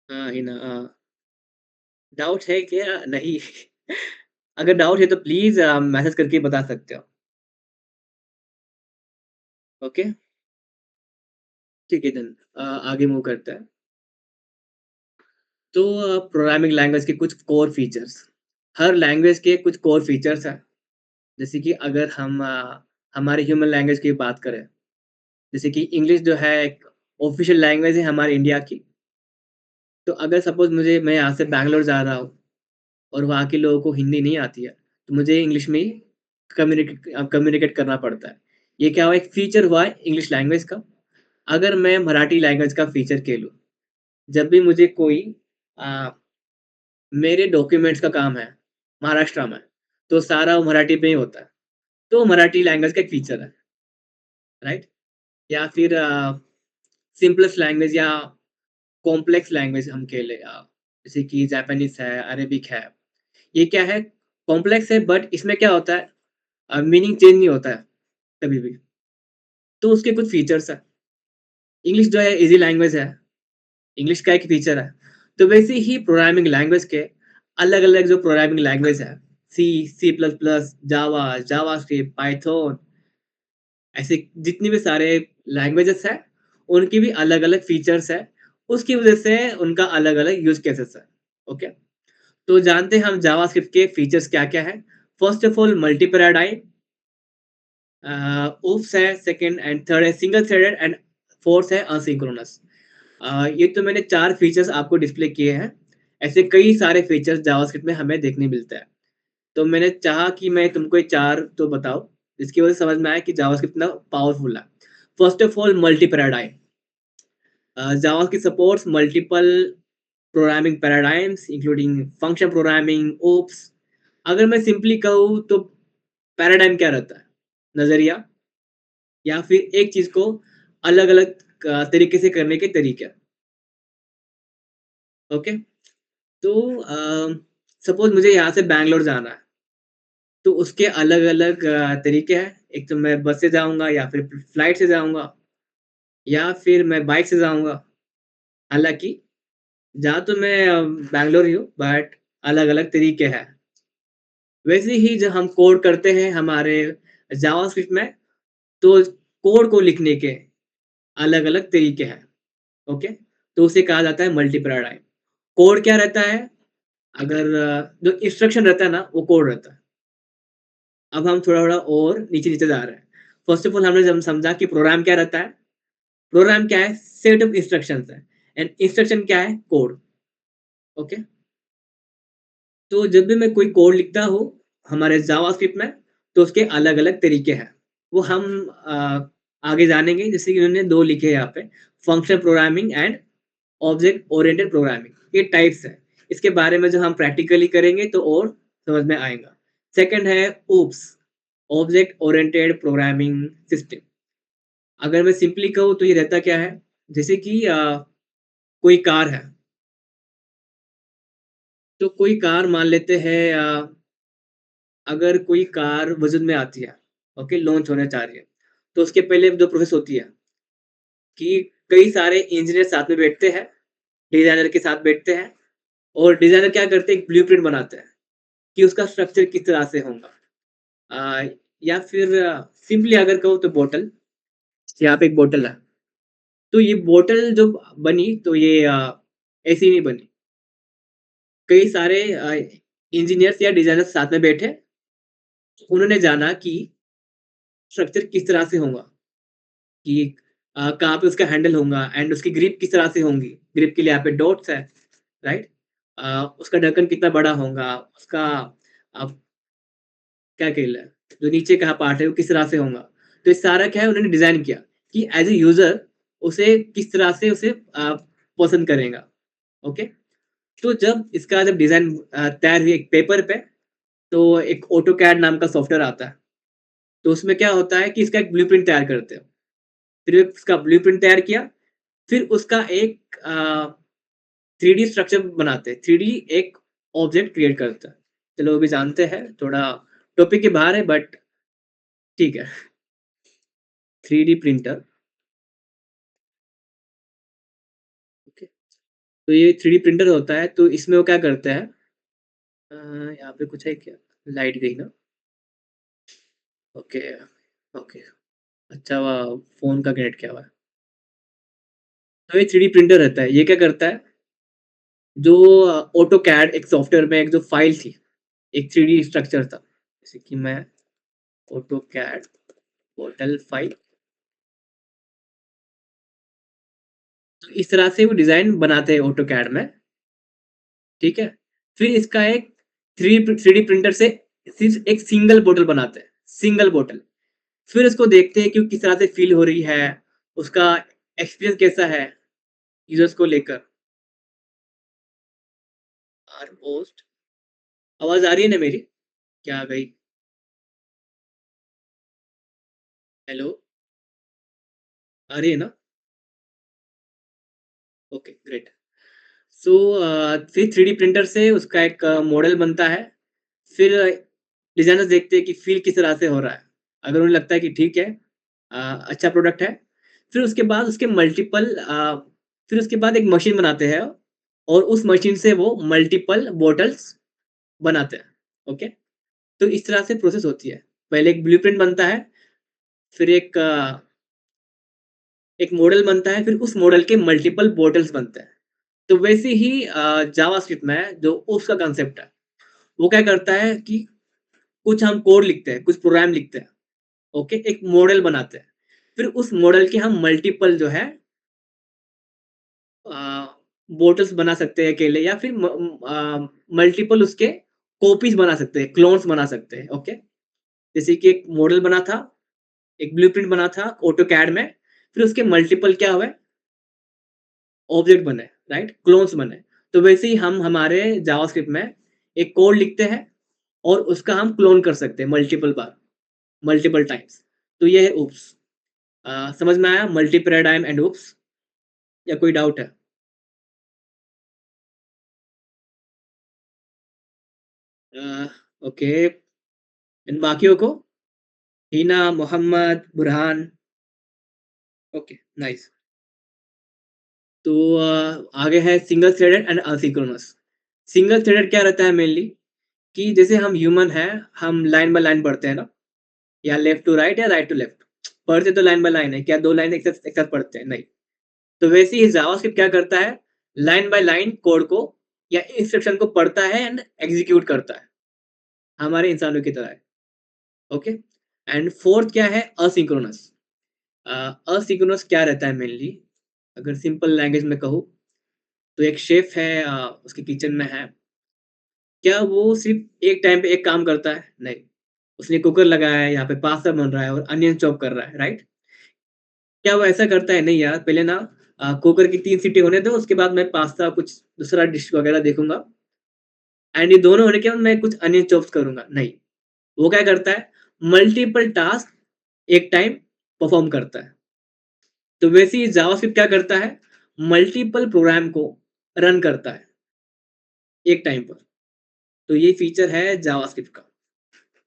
हाँ, हिना डाउट है क्या? नहीं। अगर डाउट है तो प्लीज़ मैसेज करके बता सकते हो। ओके? ठीक है देन आगे मूव करते हैं। तो प्रोग्रामिंग लैंग्वेज के कुछ कोर फीचर्स। हर लैंग्वेज के कुछ कोर फीचर्स हैं। जैसे कि अगर हम हमारे ह्यूमन लैंग्वेज की बात करें, जैसे कि इंग्लिश जो है एक ऑफ़िशियल लैंग्वेज है हमारे इंडिया की। तो अगर सपोज़ मैं यहाँ से बैंगलोर जा रहा हूँ और वहाँ के लोगों को हिंदी नहीं आती है, तो मुझे इंग्लिश में ही कम्युनिकेट करना पड़ता है। ये क्या हुआ एक फीचर हुआ है इंग्लिश लैंग्वेज का। अगर मैं मराठी लैंग्वेज का फीचर ले लूँ, जब भी मुझे कोई अ, मेरे डॉक्यूमेंट्स का काम है महाराष्ट्र में, तो सारा वो मराठी में ही होता है। तो मराठी लैंग्वेज का एक फीचर है, राइट? या फिर सिम्पलेस्ट लैंग्वेज या कॉम्प्लेक्स लैंग्वेज हम कह लें जैसे कि जापानीज़ है, अरेबिक है। ये क्या है कॉम्प्लेक्स है बट इसमें क्या होता है मीनिंग चेंज नहीं होता है कभी भी। तो उसके कुछ फीचर्स हैं। इंग्लिश जो है ईज़ी लैंग्वेज है, इंग्लिश का एक फीचर है। तो वैसे ही प्रोग्रामिंग लैंग्वेज के अलग-अलग जो प्रोग्रामिंग लैंग्वेज है, सी, सी प्लस प्लस, जावा, जावास्क्रिप्ट, पाइथन ऐसे जितने भी सारे लैंग्वेजेस हैं, उनकी भी अलग-अलग फीचर्स हैं। उसकी वजह से उनका अलग-अलग यूज़ केसेस है। ओके? तो जानते हैं हम जावास्क्रिप्ट के फीचर्स क्या-क्या हैं? First of all multi paradigm OOPs है, सेकंड एंड थर्ड है सिंगल थ्रेडेड एंड फोर्थ है असिंक्रोनस। ये तो मैंने 4 फीचर्स आपको डिस्प्ले किए हैं। ऐसे कई सारे फीचर्स जावास्क्रिप्ट में हमें देखने मिलता है। तो मैंने चाहा कि मैं तुमको ये 4 तो बताऊँ, जिसकी वजह से समझ में आया कि जावास्क्रिप्ट कितना पावरफुल है। First of all multi paradigm JavaScript supports multiple programming paradigms including function programming, OOPs. अगर मैं सिंपली कहूँ तो पैराडाइम क्या रहता है? नज़रिया या फिर एक चीज़ को अलग-अलग तरीके से करने के तरीके, ओके? तो सपोज़ मुझे यहाँ से बैंगलोर जाना है, तो उसके अलग-अलग तरीके हैं। एक तो मैं बस से जाऊँगा या फिर फ्लाइट से जाऊँगा या फिर मैं बाइक से जाऊँगा। हालाँकि जा तो मैं बैंगलोर ही हूँ बट अलग-अलग तरीके हैं। वैसे ही जब हम कोड करते हैं हमारे जावास्क्रिप्ट में, तो कोड को लिखने के अलग-अलग तरीके हैं, ओके? तो उसे कहा जाता है मल्टी पैराडाइम। कोड क्या रहता है? अगर जो इंस्ट्रक्शन रहता है ना, वो कोड रहता है। अब हम थोड़ा-थोड़ा और नीचे-नीचे जा रहे हैं। फर्स्ट ऑफ ऑल हमने जब समझा कि प्रोग्राम क्या रहता है? प्रोग्राम क्या है? सेट ऑफ इंस्ट्रक्शंस है एंड इंस्ट्रक्शन क्या है? कोड। ओके? तो जब भी मैं कोई कोड लिखता हूँ हमारे जावास्क्रिप्ट में, तो उसके अलग-अलग तरीके हैं। वो हम आगे जानेंगे, जैसे कि उन्होंने 2 लिखे हैं यहाँ पे, functional programming and object oriented programming, ये टाइप्स हैं। इसके बारे में जब हम प्रैक्टिकली करेंगे तो और समझ में आएगा। सेकंड है OOPs, object oriented programming system. अगर मैं सिंपली कहूँ तो ये रहता क्या है? जैसे कि कोई कार है, तो कोई कार मान लेते हैं, अगर कोई कार वजन में आती है, ओके, लॉन्च होने जा रही है, तो उसके पहले जो प्रोसेस होती है कि कई सारे इंजीनियर साथ में बैठते हैं, डिजाइनर के साथ बैठते हैं और डिजाइनर क्या करते हैं, एक ब्लूप्रिंट बनाते हैं कि उसका स्ट्रक्चर किस तरह से होगा। अ, या फिर सिंपली अगर कहूँ तो बॉटल, यहाँ पे एक बॉटल है, तो ये बॉटल जो बनी तो ये ऐसे ही नहीं बनी। कई सारे इंजीनियर्स या डिजाइनर्स साथ में बैठे, उन्होंने जाना कि स्ट्रक्चर किस तरह से होगा, कि कहाँ पे उसका हैंडल होगा एंड उसकी ग्रिप किस तरह से होंगी। ग्रिप के लिए यहाँ पे डॉट्स है, राइट? उसका ढक्कन कितना बड़ा होगा, उसका क्या कहला है, जो नीचे का पार्ट है वो किस तरह से होगा। तो ये सारा क्या है, उन्होंने डिज़ाइन किया कि एज़ अ यूज़र उसे किस तरह से उसे पसंद करेगा, ओके? तो जब डिज़ाइन तैयार हुई एक पेपर पे, तो एक ऑटोकैड नाम का सॉफ्टवेयर आता है। तो उसमें क्या होता है कि इसका एक ब्लूप्रिंट तैयार करते हैं। फिर उसका ब्लूप्रिंट तैयार किया, फिर उसका एक 3D स्ट्रक्चर बनाते हैं, 3D एक ऑब्जेक्ट क्रिएट करता है। चलो वो भी जानते हैं, थोड़ा टॉपिक के बाहर है बट ठीक है। 3D printer, okay. तो ये 3D प्रिंटर होता है, तो इसमें वो क्या करता है, यहाँ पे कुछ है क्या? लाइट गई ना? Okay, okay. अच्छा वो फ़ोन का कनेक्ट किया हुआ है। तो ये 3D प्रिंटर रहता है, ये क्या करता है, जो ऑटोकैड एक सॉफ्टवेयर में एक जो फाइल थी, एक 3D स्ट्रक्चर था। जैसे कि मैं ऑटोकैड पोर्टल फाइल, तो इस तरह से वो डिज़ाइन बनाते हैं ऑटोकैड में, ठीक है? फिर इसका एक 3D प्रिंटर से सिर्फ़ एक सिंगल बॉटल बनाते हैं, सिंगल बॉटल। फिर उसको देखते हैं कि वो किस तरह से फ़ील हो रही है, उसका एक्सपीरियंस कैसा है यूज़र्स को लेकर। आर पोस्ट, आवाज़ आ रही है ना मेरी? क्या आ गई? हेलो? आ रही है ना? Okay, great. सो फिर 3D प्रिंटर से उसका एक मॉडल बनता है। फिर डिज़ाइनर्स देखते हैं कि फ़ील किस तरह से हो रहा है। अगर उन्हें लगता है कि ठीक है, अच्छा प्रोडक्ट है, फिर उसके बाद उसके फिर उसके बाद एक मशीन बनाते हैं और उस मशीन से वो मल्टीपल बॉटल्स बनाते हैं, ओके? तो इस तरह से प्रोसेस होती है। पहले एक ब्लूप्रिंट बनता है, फिर एक मॉडल बनता है, फिर उस मॉडल के मल्टीपल बॉटल्स बनते हैं। तो वैसे ही जावास्क्रिप्ट में जो उसका कांसेप्ट है, वो क्या करता है कि कुछ हम कोड लिखते हैं, कुछ प्रोग्राम लिखते हैं, ओके? एक मॉडल बनाते हैं। फिर उस मॉडल के हम मल्टीपल जो है अ, बॉटल्स बना सकते हैं अकेले या फिर मल्टीपल उसके कॉपीज़ बना सकते हैं, क्लोन्स बना सकते हैं, ओके? जैसे कि एक मॉडल बना था, एक ब्लूप्रिंट बना था ऑटोकैड में, फिर उसके मल्टीपल क्या हुए, ऑब्जेक्ट बने, राइट? क्लोन्स बने। तो वैसे ही हम हमारे जावास्क्रिप्ट में एक कोड लिखते हैं और उसका हम क्लोन कर सकते हैं मल्टीपल बार, मल्टीपल टाइम्स। तो ये है ओप्स। समझ में आया मल्टी पैराडाइम एंड ओप्स, या कोई डाउट है? अ, ओके, एंड बाकियों को? Hina, Mohammed, Burhan, okay, nice. तो आगे है single threaded and asynchronous. Single threaded क्या रहता है मेनली, कि जैसे हम ह्यूमन हैं, हम लाइन बाय लाइन पढ़ते हैं ना, या लेफ्ट टू राइट या राइट टू लेफ्ट। पढ़ते तो लाइन बाय लाइन है, क्या 2 लाइन एक साथ पढ़ते हैं? नहीं। तो वैसे ही जावास्क्रिप्ट क्या करता है, लाइन बाय लाइन कोड को या इंस्ट्रक्शन को पढ़ता है एंड एग्ज़ीक्यूट करता है, हमारे इंसानों की तरह है, ओके? एंड फोर्थ क्या है, असिंक्रोनस। अ, असिंक्रोनस क्या रहता है मेनली, अगर सिंपल लैंग्वेज में कहूँ, तो एक शेफ़ है उसके किचन में है, क्या वो सिर्फ़ एक टाइम पे एक काम करता है? नहीं। उसने कुकर लगाया है, यहाँ पे पास्ता बन रहा है और अनियन चॉप कर रहा है, राइट? क्या वो ऐसा करता है? नहीं यार, पहले ना कुकर की 3 सीटी होने दो, उसके बाद मैं पास्ता कुछ दूसरा डिश वगैरह देखूँगा एंड ये दोनों होने के बाद मैं कुछ अनियन चॉप्स करूँगा, नहीं। वो क्या करता है, मल्टीपल टास्क एक टाइम परफ़ॉर्म करता है। तो वैसे ही जावास्क्रिप्ट क्या करता है, मल्टीपल प्रोग्राम को रन करता है, एक टाइम पर। तो ये फीचर है जावास्क्रिप्ट का।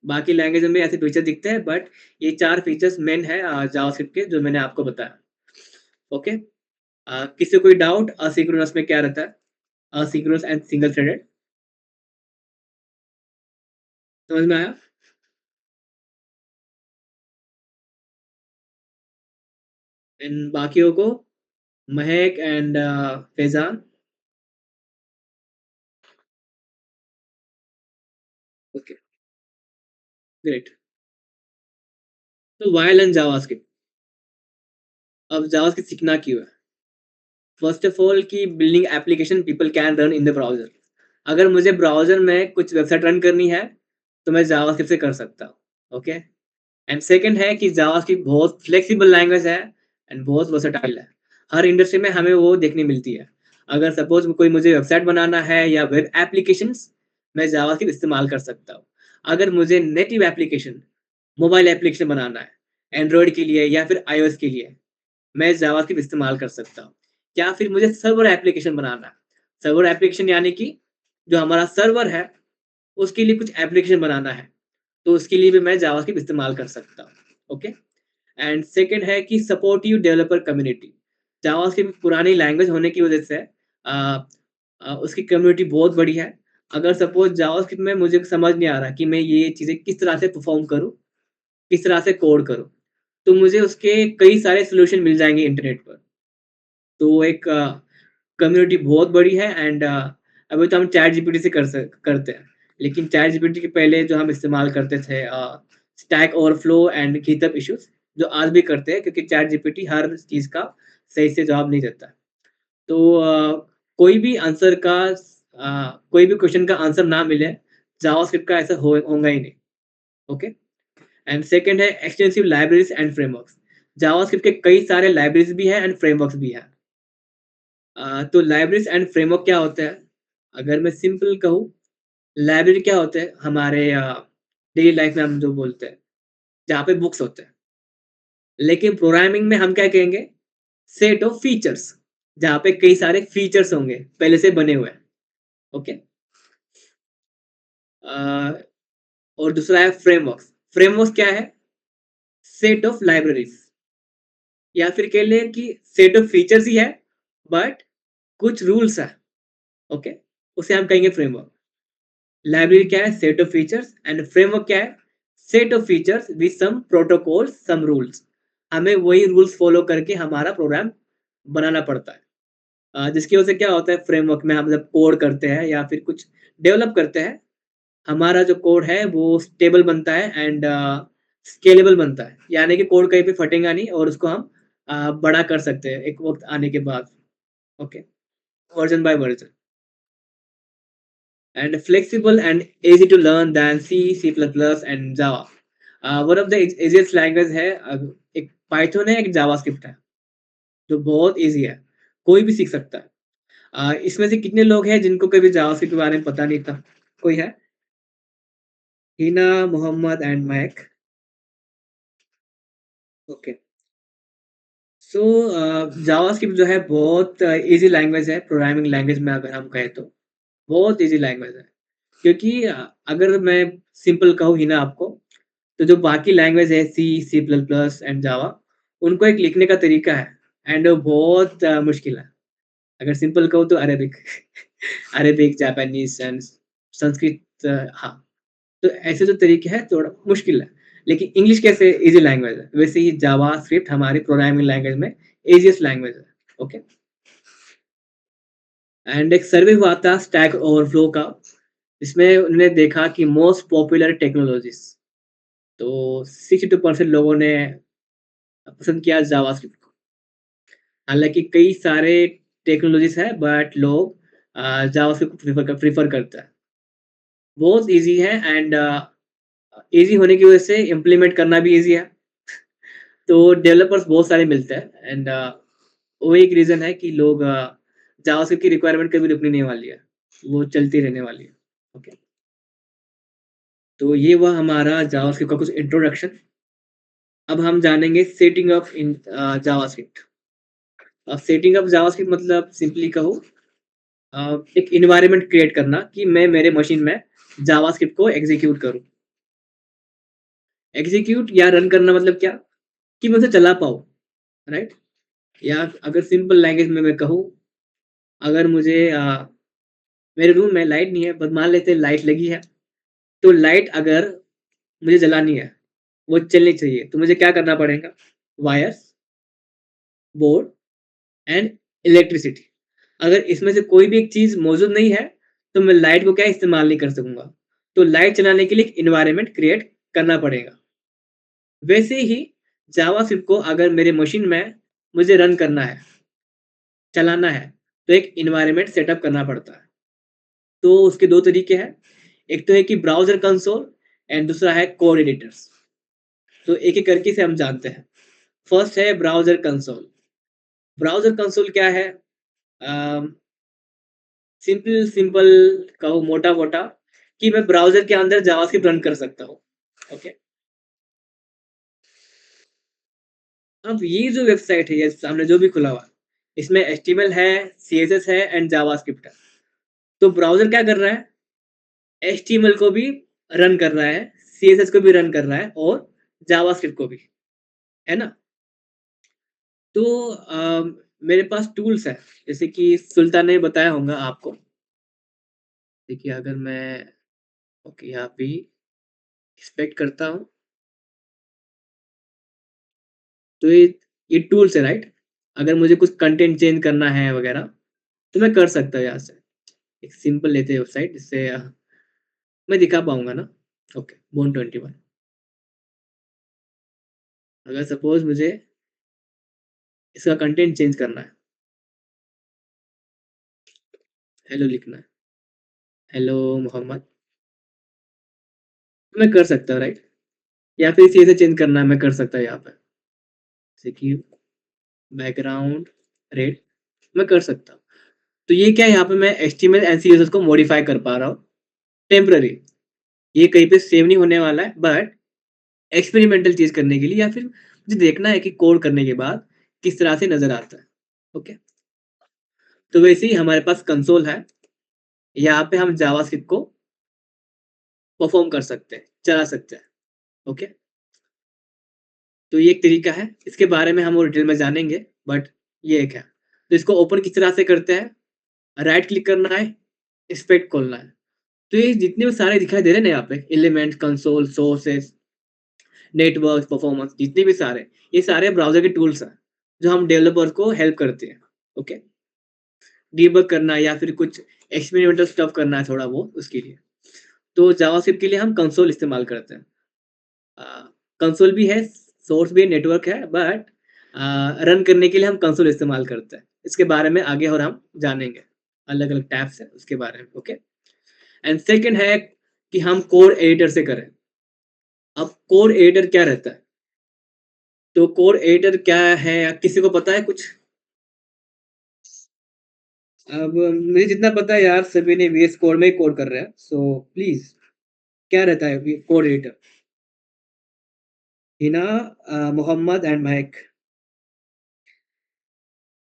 बाकी लैंग्वेज में ऐसे फीचर दिखते हैं बट ये 4 फीचर्स मेन है जावास्क्रिप्ट के जो मैंने आपको बताया। ओके? किसी को कोई डाउट असिंक्रोनस में क्या रहता है? असिंक्रोनस एंड सिंगल थ्रेडेड, समझ में आया? इन बाकियों को महक एंड फैज़ान, ओके, ग्रेट। तो व्हाइल एंड जावास्क्रिप्ट, अब जावास्क्रिप्ट सीखना क्यों है? फर्स्ट ऑफ ऑल कि building application people can run in the browser. अगर मुझे ब्राउज़र में कुछ वेबसाइट रन करनी है, तो मैं जावास्क्रिप्ट से कर सकता हूँ, ओके? एंड सेकंड है कि जावास्क्रिप्ट बहुत फ्लेक्सिबल लैंग्वेज है एंड बहुत वर्सेटाइल है। हर इंडस्ट्री में हमें वो देखने मिलती है। अगर सपोज़ कोई मुझे वेबसाइट बनाना है या वेब एप्लीकेशंस, मैं जावास्क्रिप्ट इस्तेमाल कर सकता हूँ। अगर मुझे नेटिव एप्लीकेशन, मोबाइल एप्लीकेशन बनाना है, एंड्रॉयड के लिए या फिर आईओएस के लिए, मैं जावास्क्रिप्ट इस्तेमाल कर सकता हूँ। या फिर मुझे सर्वर एप्लीकेशन बनाना है। सर्वर एप्लीकेशन यानी कि जो हमारा सर्वर है, उसके लिए कुछ एप्लीकेशन बनाना है, तो उसके लिए भी मैं जावास्क्रिप्ट इस्तेमाल कर सकता हूँ। ओके? एंड सेकंड है कि सपोर्टिव डेवलपर कम्युनिटी। जावास्क्रिप्ट पुरानी लैंग्वेज होने की वजह से अ उसकी कम्युनिटी बहुत बड़ी है। अगर सपोज़ जावास्क्रिप्ट में मुझे समझ नहीं आ रहा कि मैं ये चीज़ें किस तरह से परफ़ॉर्म करूँ, किस तरह से कोड करूँ, तो मुझे उसके कई सारे सॉल्यूशन मिल जाएँगे इंटरनेट पर। तो एक कम्युनिटी बहुत बड़ी है एंड अभी तो हम चैट जीपीटी से करते हैं। लेकिन चैट जीपीटी के पहले जो हम इस्तेमाल करते थे stack overflow and GitHub issues, जो आज भी करते हैं क्योंकि चैट जीपीटी हर चीज़ का सही से जवाब नहीं देता है। तो कोई भी आंसर का कोई भी क्वेश्चन का आंसर ना मिले, जावास्क्रिप्ट का ऐसा हो होगा ही नहीं। ओके? एंड सेकंड है extensive libraries and frameworks. JavaScript के कई सारे लाइब्रेरीज़ भी हैं एंड फ्रेमवर्क्स भी हैं। तो लाइब्रेरीज़ एंड फ्रेमवर्क क्या होता है? अगर मैं सिंपल कहूँ, लाइब्रेरी क्या होता है? हमारे डेली लाइफ में हम जो बोलते हैं, जहाँ पे बुक्स होते हैं। लेकिन प्रोग्रामिंग में हम क्या कहेंगे? सेट ऑफ फीचर्स, जहाँ पे कई सारे फीचर्स होंगे, पहले से बने हुए। ओके? अ, और दूसरा है फ्रेमवर्क्स। फ्रेमवर्क्स क्या है? सेट ऑफ लाइब्रेरीज़ या फिर कह लें कि सेट ऑफ फीचर्स ही है, बट कुछ रूल्स हैं। ओके? उसे हम कहेंगे फ्रेमवर्क। लाइब्रेरी क्या है? Set of features and framework क्या है? Set of features with some protocols, some rules. हमें वही रूल्स फॉलो करके हमारा प्रोग्राम बनाना पड़ता है। जिसकी वजह से क्या होता है फ्रेमवर्क में हम जब कोड करते हैं या फिर कुछ डेवलप करते हैं, हमारा जो कोड है वो स्टेबल बनता है एंड स्केलेबल बनता है। यानी कि कोड कहीं पे फटेगा नहीं और उसको हम बड़ा कर सकते हैं एक वक़्त आने के बाद। Okay, version by version and flexible and easy to learn than C, C++ and Java. One of the easiest language है एक पाइथन है, एक जावास्क्रिप्ट है, जो बहुत ईज़ी है, कोई भी सीख सकता है। इसमें से कितने लोग हैं जिनको कभी जावास्क्रिप्ट के बारे में पता नहीं था? कोई है? Hina, Mohammed and Mahak. Okay. So JavaScript जो है बहुत ईज़ी लैंग्वेज है, प्रोग्रामिंग लैंग्वेज में अगर हम कहें तो, बहुत ईज़ी लैंग्वेज है। क्योंकि अगर मैं सिंपल कहूँ हिना आपको, तो जो बाकी लैंग्वेज है सी, सी प्लस प्लस एंड जावा, उनको एक लिखने का तरीका है एंड वो बहुत मुश्किल है। अगर सिंपल कहूँ तो Arabic Arabic, Japanese and Sanskrit हाँ, तो ऐसे जो तरीके हैं थोड़ा मुश्किल है। लेकिन इंग्लिश कैसे ईज़ी लैंग्वेज है, वैसे ही जावा स्क्रिप्ट हमारी प्रोग्रामिंग लैंग्वेज में ईज़ीएस्ट लैंग्वेज है। ओके। एंड एक सर्वे हुआ था स्टैक ओवरफ्लो का, इसमें उन्होंने देखा कि मोस्ट पॉपुलर टेक्नोलॉजीज, तो 62% लोगों ने पसंद किया जावास्क्रिप्ट को। हालांकि कई सारे टेक्नोलॉजीज है बट लोग जावास्क्रिप्ट को प्रीफर करता है। बहुत इजी है एंड इजी होने की वजह से इम्प्लीमेंट करना भी इजी है। तो डेवलपर्स बहुत सारे मिलते हैं एंड वो एक रीज़न है कि लोग जावास्क्रिप्ट की रिक्वायरमेंट कभी रुकने नहीं वाली है, वो चलती रहने वाली है। ओके, तो ये हुआ हमारा जावास्क्रिप्ट का कुछ इंट्रोडक्शन। अब हम जानेंगे सेटिंग अप इन जावास्क्रिप्ट। अब सेटिंग अप जावास्क्रिप्ट मतलब सिंपली कहूँ एक एनवायरनमेंट क्रिएट करना कि मैं मेरे मशीन में जावास्क्रिप्ट को एग्जीक्यूट करूँ। एग्जीक्यूट या रन करना मतलब क्या? कि मैं उसे चला पाऊँ, राइट? या अगर सिंपल लैंग्वेज में मैं कहूँ, अगर मुझे मेरे रूम में लाइट नहीं है, बट मान लेते हैं लाइट लगी है, तो लाइट अगर मुझे जलानी है, वो चलनी चाहिए, तो मुझे क्या करना पड़ेगा? Wires, board and electricity. अगर इसमें से कोई भी एक चीज़ मौजूद नहीं है, तो मैं लाइट को क्या इस्तेमाल नहीं कर सकूँगा। तो लाइट चलाने के लिए एक एनवायरनमेंट क्रिएट करना पड़ेगा। वैसे ही जावास्क्रिप्ट को अगर मेरे मशीन में मुझे रन करना है, चलाना है, तो एक एनवायरनमेंट सेटअप करना पड़ता है। तो उसके 2 तरीके हैं। एक तो है कि ब्राउज़र कंसोल एंड दूसरा है कोड एडिटर्स। तो एक-एक करके इसे हम जानते हैं। फर्स्ट है ब्राउज़र कंसोल। ब्राउज़र कंसोल क्या है? अ, सिंपल कहूँ मोटा-मोटा कि मैं ब्राउज़र के अंदर जावास्क्रिप्ट रन कर सकता हूँ। ओके। अब ये जो वेबसाइट है, ये सामने जो भी खुला हुआ है, इसमें एचटीएमएल है, सीएसएस है एंड जावास्क्रिप्ट है। तो ब्राउज़र क्या कर रहा है? एचटीएमएल को भी रन कर रहा है, सीएसएस को भी रन कर रहा है और जावास्क्रिप्ट को भी, है ना? तो मेरे पास टूल्स हैं, जैसे कि सुल्तान ने बताया होगा आपको। देखिए अगर मैं ओके यहाँ पे एक्सपेक्ट करता हूँ, तो ये टूल्स है राइट? अगर मुझे कुछ कंटेंट चेंज करना है वगैरह, तो मैं कर सकता हूँ यहाँ से। एक सिंपल लेते हैं वेबसाइट जिससे मैं दिखा पाऊँगा ना? ओके, बोन21। अगर सपोज़ मुझे इसका कंटेंट चेंज करना है, हेलो लिखना है, हेलो मोहम्मद, तो मैं कर सकता हूँ राइट? या फिर इसे चेंज करना है, मैं कर सकता हूँ यहाँ पे। जैसे कि बैकग्राउंड रेड मैं कर सकता हूँ। तो ये क्या है यहाँ पे मैं एचटीएमएल एंड सीएसएस को मॉडिफाई कर पा रहा हूँ टेम्पररी। ये कहीं पे सेव नहीं होने वाला है बट एक्सपेरिमेंटल चीज़ करने के लिए या फिर मुझे देखना है कि कोड करने के बाद किस तरह से नज़र आता है। ओके? तो वैसे ही हमारे पास कंसोल है। यहाँ पे हम जावास्क्रिप्ट को परफॉर्म कर सकते हैं, चला सकते हैं। ओके? तो ये एक तरीका है। इसके बारे में हम और डिटेल में जानेंगे बट ये एक है। तो इसको ओपन किस तरह से करते हैं? राइट क्लिक करना है, इंस्पेक्ट खोलना है। तो ये जितने भी सारे दिखाई दे रहे हैं ना यहाँ पे element, console, sources, network, performance जितने भी सारे, ये सारे ब्राउज़र के टूल्स हैं, जो हम डेवलपर्स को हेल्प करते हैं। ओके? डीबग करना या फिर कुछ एक्सपेरिमेंटल स्टफ करना है थोड़ा बहुत उसके लिए। तो जावास्क्रिप्ट के लिए हम कंसोल इस्तेमाल करते हैं। अ, कंसोल भी है, सोर्स भी है, नेटवर्क है बट रन करने के लिए हम कंसोल इस्तेमाल करते हैं। इसके बारे में आगे और हम जानेंगे। अलग-अलग टैब्स हैं उसके बारे में। ओके? एंड सेकंड है कि हम कोड एडिटर से करें। अब कोड एडिटर क्या रहता है? तो कोड एडिटर क्या है किसी को पता है कुछ? अब मुझे जितना पता है यार सभी ने वीएस कोड में ही कोड कर रहे हैं। सो प्लीज़ क्या रहता है code editor? Hina Mohammed and Mahak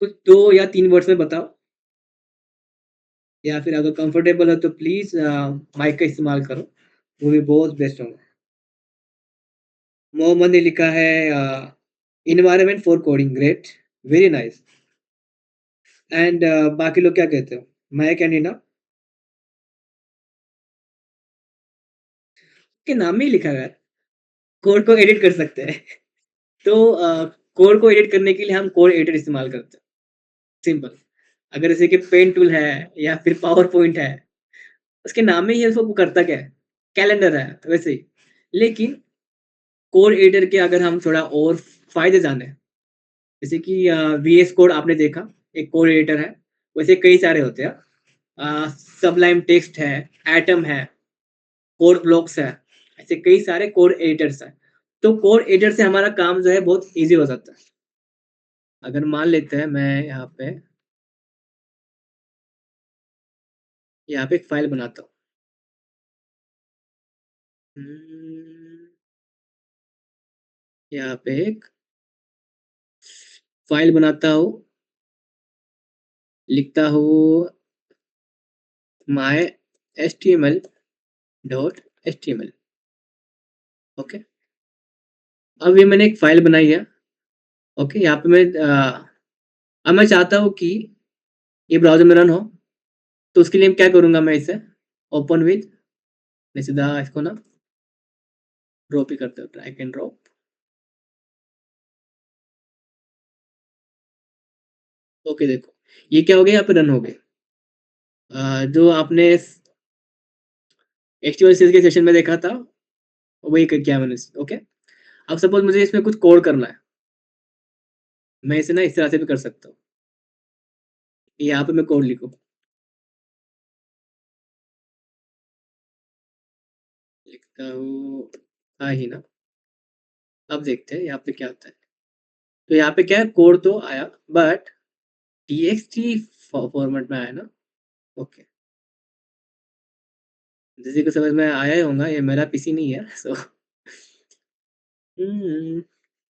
कुछ 2 या 3 वर्ड्स में बताओ या फिर अगर कंफर्टेबल हो तो प्लीज़ माइक का इस्तेमाल करो। वो भी बहुत बेस्ट होगा। मोहम्मद ने लिखा है environment for coding great, very nice and बाकी लोग क्या कहते हो? महक एंड हिना के नाम में ही लिखा हुआ है। कोड को एडिट कर सकते हैं। तो कोड को एडिट करने के लिए हम कोड एडिटर इस्तेमाल करते हैं। सिंपल। अगर जैसे कि पेन टूल है या फिर पावर पॉइंट है, उसके नाम में ही है, वो करता क्या है? कैलेंडर है, वैसे ही। लेकिन कोड एडिटर के अगर हम थोड़ा और फ़ायदे जानें, जैसे कि वीएस कोड आपने देखा, एक कोड एडिटर है, वैसे कई सारे होते हैं। सबलाइम टेक्स्ट है, एटम है, कोड ब्लॉक्स है, ऐसे कई सारे कोड एडिटर्स हैं। तो कोड एडिटर से हमारा काम जो है बहुत ईज़ी हो जाता है। अगर मान लेते हैं मैं यहाँ पे एक फ़ाइल बनाता हूँ। उम, यहाँ पे एक फ़ाइल बनाता हूँ, लिखता हूँ my HTML dot HTML. Okay. अब ये मैंने एक फ़ाइल बनाई है। ओके, यहाँ पे अब मैं चाहता हूँ कि ये ब्राउज़र में रन हो, तो उसके लिए क्या करूँगा मैं इसे ओपन विथ मैं सीधा इसको ना ड्रॉप ही करता हूँ, ड्रैग एंड ड्रॉप। ओके देखो, ये क्या हो गया यहाँ पे रन हो गए। जो आपने एचटीएमएल के सेशन में देखा था, वही क किया मैंने ओके। अब सपोज़ मुझे इसमें कुछ कोड करना है, मैं इसे ना इस तरह से भी कर सकता हूँ। यहाँ पे मैं कोड लिखूँ, लिखता हूँ हाँ ही ना, अब देखते हैं यहाँ पे क्या होता है। तो यहाँ पे क्या है कोड तो आया बट टीएक्सटी फॉर्मेट में आया ना? ओके। किसी को समझ में आया ही होगा ये मेरा पीसी नहीं है सो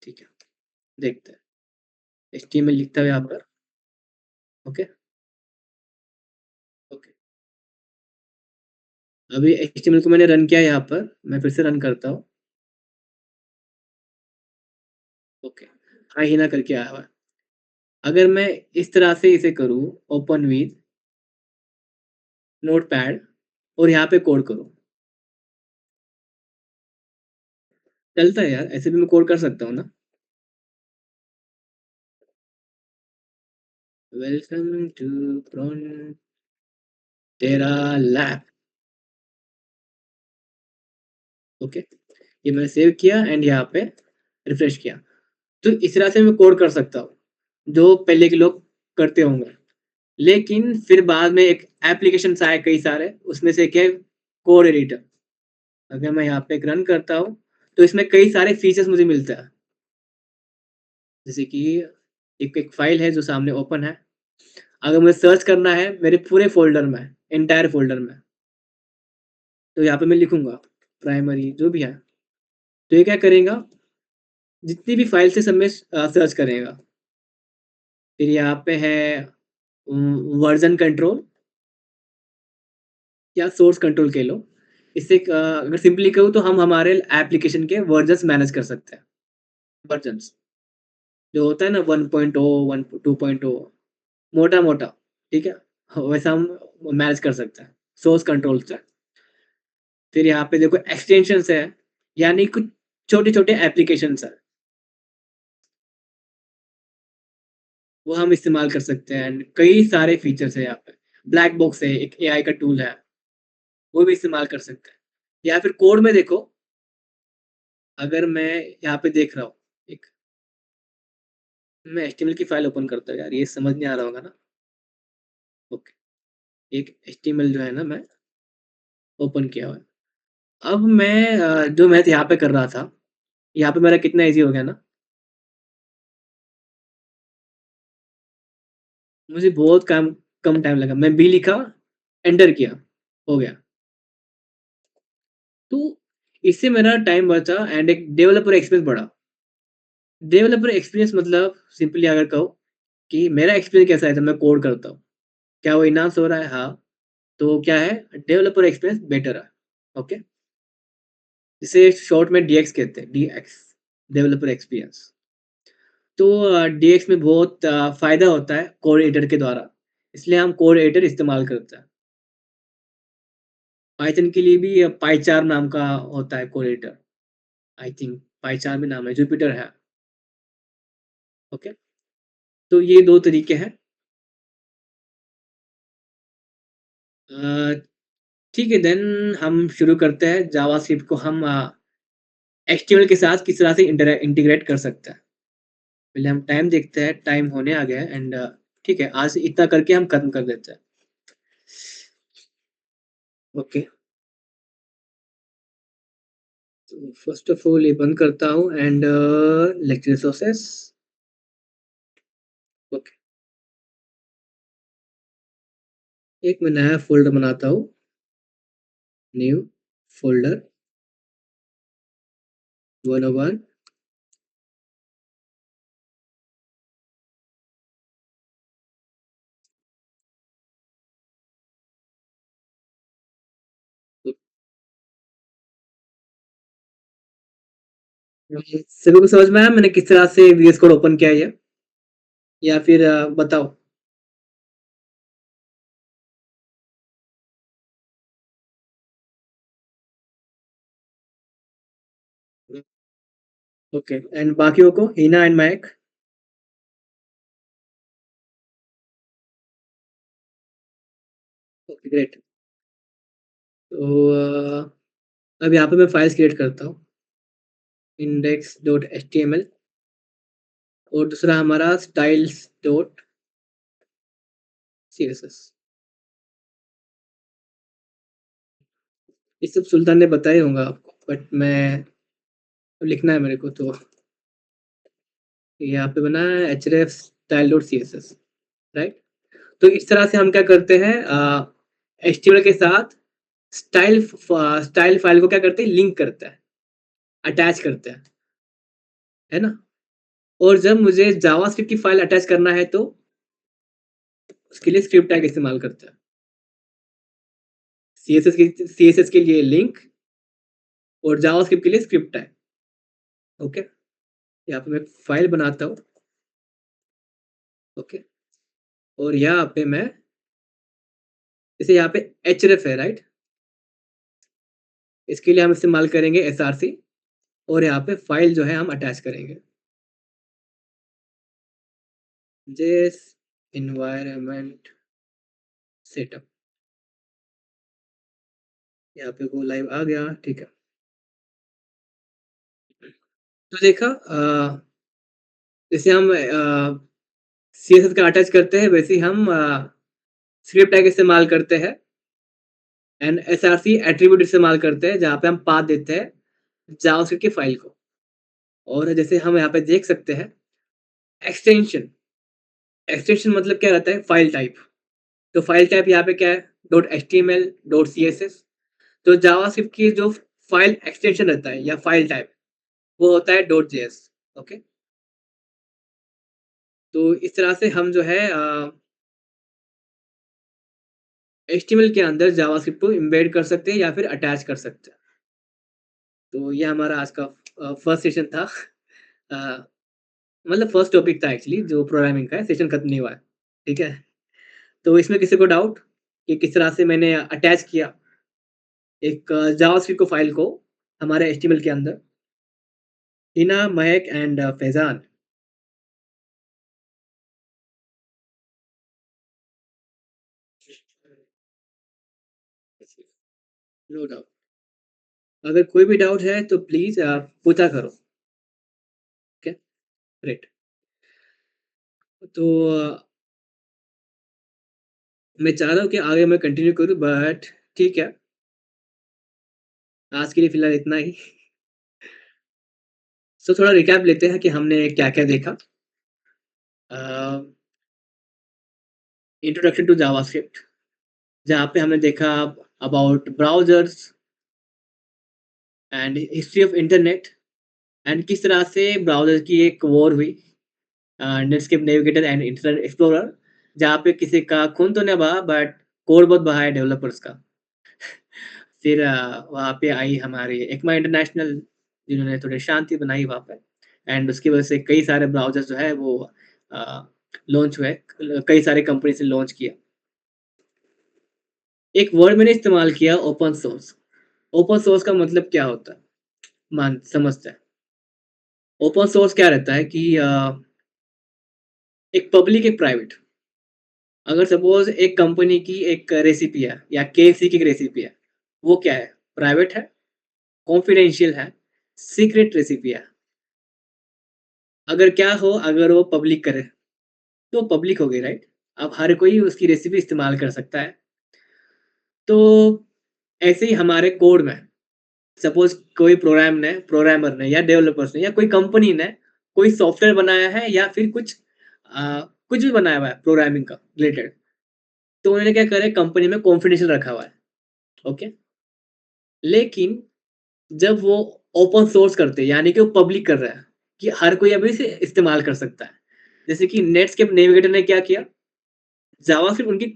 ठीक है, देखते हैं। एचटीएमएल लिखता हूँ यहाँ पर ओके, ओके। अभी एचटीएमएल को मैंने रन किया यहाँ पर, मैं फिर से रन करता हूँ। ओके, हाँ ही ना करके आया हुआ है। अगर मैं इस तरह से इसे करूँ ओपन विथ नोटपैड और यहाँ पे कोड करूँ, चलता है यार, ऐसे भी मैं कोड कर सकता हूँ ना। वेलकम टू तेरा लैब ओके, ये मैंने सेव किया एंड यहाँ पे रिफ्रेश किया। तो इस तरह से मैं कोड कर सकता हूँ, जो पहले के लोग करते होंगे। लेकिन फिर बाद में एक एप्लीकेशंस आए कई सारे, उसमें से एक है कोड एडिटर। अगर मैं यहाँ पे एक रन करता हूँ, तो इसमें कई सारे फीचर्स मुझे मिलता है। जैसे कि एक एक फाइल है जो सामने ओपन है। अगर मुझे सर्च करना है मेरे पूरे फ़ोल्डर में, एंटायर फ़ोल्डर में, तो यहाँ पे मैं लिखूँगा प्राइमरी जो भी है। तो ये क्या करेगा, जितनी भी फाइल से सब में सर्च करेगा। फिर यहाँ पे है वर्ज़न कंट्रोल या सोर्स कंट्रोल कह लो। इससे अगर सिंपली कहूँ तो हम हमारे एप्लीकेशन के वर्जन्स मैनेज कर सकते हैं। वर्जन्स जो होता है ना 1.0 1 2.0 मोटा-मोटा, ठीक है? वैसा हम मैनेज कर सकते हैं, सोर्स कंट्रोल से। फिर यहाँ पे देखो एक्सटेंशंस है, यानी कुछ छोटे-छोटे एप्लीकेशंस हैं, वो हम इस्तेमाल कर सकते हैं एंड कई सारे फीचर्स हैं यहाँ पे। ब्लैक बॉक्स है, एक एआई का टूल है, वो भी इस्तेमाल कर सकते हैं। या फिर कोड में देखो, अगर मैं यहाँ पे देख रहा हूँ, एक मैं एचटीएमएल की फाइल ओपन करता हूँ यार, ये समझ नहीं आ रहा होगा ना? ओके, एक एचटीएमएल जो है ना मैं ओपन किया हुआ है। अब मैं जो मैं यहाँ पे कर रहा था, यहाँ पे मेरा कितना ईज़ी हो गया ना, मुझे बहुत कम टाइम लगा। मैं बी लिखा, एंटर किया, हो गया। तो इससे मेरा टाइम बचा एंड एक डेवलपर एक्सपीरियंस बढ़ा। डेवलपर एक्सपीरियंस मतलब सिंपली अगर कहो कि मेरा एक्सपीरियंस कैसा है जब मैं कोड करता हूँ, क्या वो एनहांस हो रहा है? हाँ। तो क्या है डेवलपर एक्सपीरियंस बेटर है। ओके? जिसे शॉर्ट में डीएक्स कहते हैं, डीएक्स डेवलपर एक्सपीरियंस। तो डीएक्स में बहुत फ़ायदा होता है कोड एडिटर के द्वारा, इसलिए हम कोड एडिटर इस्तेमाल करते हैं। पाइथन के लिए भी पाइचार नाम का होता है कोड एडिटर, आई थिंक पाइचार भी नाम है, जुपिटर है। ओके? तो ये 2 तरीके हैं। अ, ठीक है देन हम शुरू करते हैं जावास्क्रिप्ट को हम एचटीएमएल के साथ किस तरह से इंटीग्रेट कर सकते हैं। पहले हम टाइम देखते हैं, टाइम होने आ गया है एंड ठीक है, आज इतना करके हम खत्म कर देते हैं। ओके, तो फर्स्ट ऑफ ऑल ये बंद करता हूँ एंड लेक्चर रिसोर्सेस। ओके, एक मैं नया फ़ोल्डर बनाता हूँ, न्यू फ़ोल्डर 101। सभी को समझ में आया मैंने किस तरह से वीएस कोड ओपन किया है ये? या फिर बताओ? ओके एंड बाकियों को? Hina and Mahak? Okay great. तो अब यहाँ पे मैं फाइल्स क्रिएट करता हूँ, index.html और दूसरा हमारा styles.css। ये सब सुल्तान ने बताया ही होगा आपको, बट मैं लिखना है मेरे को, तो यहाँ पे बना है href style.css, राइट? तो इस तरह से हम क्या करते हैं, एचटीएमएल के साथ स्टाइल फाइल को क्या करते हैं, लिंक करते हैं, अटैच करते हैं, है ना? और जब मुझे जावास्क्रिप्ट की फाइल अटैच करना है तो उसके लिए स्क्रिप्ट टैग इस्तेमाल करते हैं। सीएसएस के लिए लिंक और जावास्क्रिप्ट के लिए स्क्रिप्ट टैग। ओके, यहाँ पे मैं फाइल बनाता हूँ। ओके, और यहाँ पे मैं जैसे यहाँ पे एचरेफ है, राइट? इसके लिए हम इस्तेमाल करेंगे एसआरसी और यहाँ पे फाइल जो है हम अटैच करेंगे। दिस एनवायरनमेंट सेटअप, यहाँ पे गो लाइव आ गया, ठीक है। तो देखा जैसे हम सीएसएस का अटैच करते हैं वैसे ही हम स्क्रिप्ट टैग इस्तेमाल करते हैं एंड एसआरसी एट्रीब्यूट इस्तेमाल करते हैं जहाँ पे हम पाथ देते हैं जावास्क्रिप्ट की फाइल को। और जैसे हम यहाँ पे देख सकते हैं एक्सटेंशन, एक्सटेंशन मतलब क्या रहता है, फाइल टाइप। तो फाइल टाइप यहाँ पे क्या है, dot H T M L dot C S S. तो जावास्क्रिप्ट की जो फाइल एक्सटेंशन रहता है या फाइल टाइप वो होता है डॉट जेएस। ओके, तो इस तरह से हम जो है एचटीएमएल के अंदर जावास्क्रिप्ट को एम्बेड कर सकते हैं या फिर अटैच कर सकते हैं। तो ये हमारा आज का फर्स्ट सेशन था। अ, मतलब फर्स्ट टॉपिक था एक्चुअली जो प्रोग्रामिंग का है, सेशन खत्म नहीं हुआ है। ठीक है? तो इसमें किसी को डाउट कि किस तरह से मैंने अटैच किया एक जावास्क्रिप्ट को फाइल को हमारे एचटीएमएल के अंदर? हिना, महक एंड फैज़ान। No doubt. अगर कोई भी डाउट है तो प्लीज़ पूछा करो। Okay, great. तो मैं चाह रहा हूँ कि आगे मैं कंटिन्यू करूँ बट ठीक है, आज के लिए फिलहाल इतना ही। सो थोड़ा रिकैप लेते हैं कि हमने क्या-क्या देखा। अ, इंट्रोडक्शन टू जावास्क्रिप्ट, जहाँ पे हमने देखा about browsers and history of internet and किस तरह से ब्राउज़र की एक वॉर हुई, Netscape navigator and internet explorer, जहाँ पे किसी का खून तो नहीं बहा बट कोड बहुत बहा है डेवलपर्स का। फिर वहाँ पे आई हमारी एक्मा इंटरनेशनल, जिन्होंने थोड़ी शांति बनाई वहाँ पे एंड उसकी वजह से कई सारे ब्राउज़र्स जो है वो अ, लॉन्च हुए, कई सारे कंपनी से लॉन्च किया। एक वर्ड मैंने इस्तेमाल किया, ओपन सोर्स। ओपन सोर्स का मतलब क्या होता है? मान समझते हैं। ओपन सोर्स क्या रहता है कि एक पब्लिक, एक प्राइवेट। अगर सपोज़ एक कंपनी की एक रेसिपी है या केएफसी की एक रेसिपी है, वो क्या है? प्राइवेट है, कॉन्फिडेंशियल है, सीक्रेट रेसिपी है। अगर क्या हो अगर वो पब्लिक करे, तो पब्लिक हो गई राइट? अब हर कोई उसकी रेसिपी इस्तेमाल कर सकता है। तो ऐसे ही हमारे कोड में सपोज़ कोई प्रोग्रामर ने या डेवलपर्स ने या कोई कंपनी ने कोई सॉफ्टवेयर बनाया है या फिर कुछ भी बनाया हुआ है प्रोग्रामिंग का रिलेटेड, तो उन्होंने क्या करा है कंपनी में कॉन्फिडेंशियल रखा हुआ है, ओके? लेकिन जब वो ओपन सोर्स करते हैं, यानी कि वो पब्लिक कर रहा है, कि हर कोई अभी इसे इस्तेमाल कर सकता है। जैसे कि नेटस्केप नेविगेटर ने क्या किया, जावास्क्रिप्ट उनकी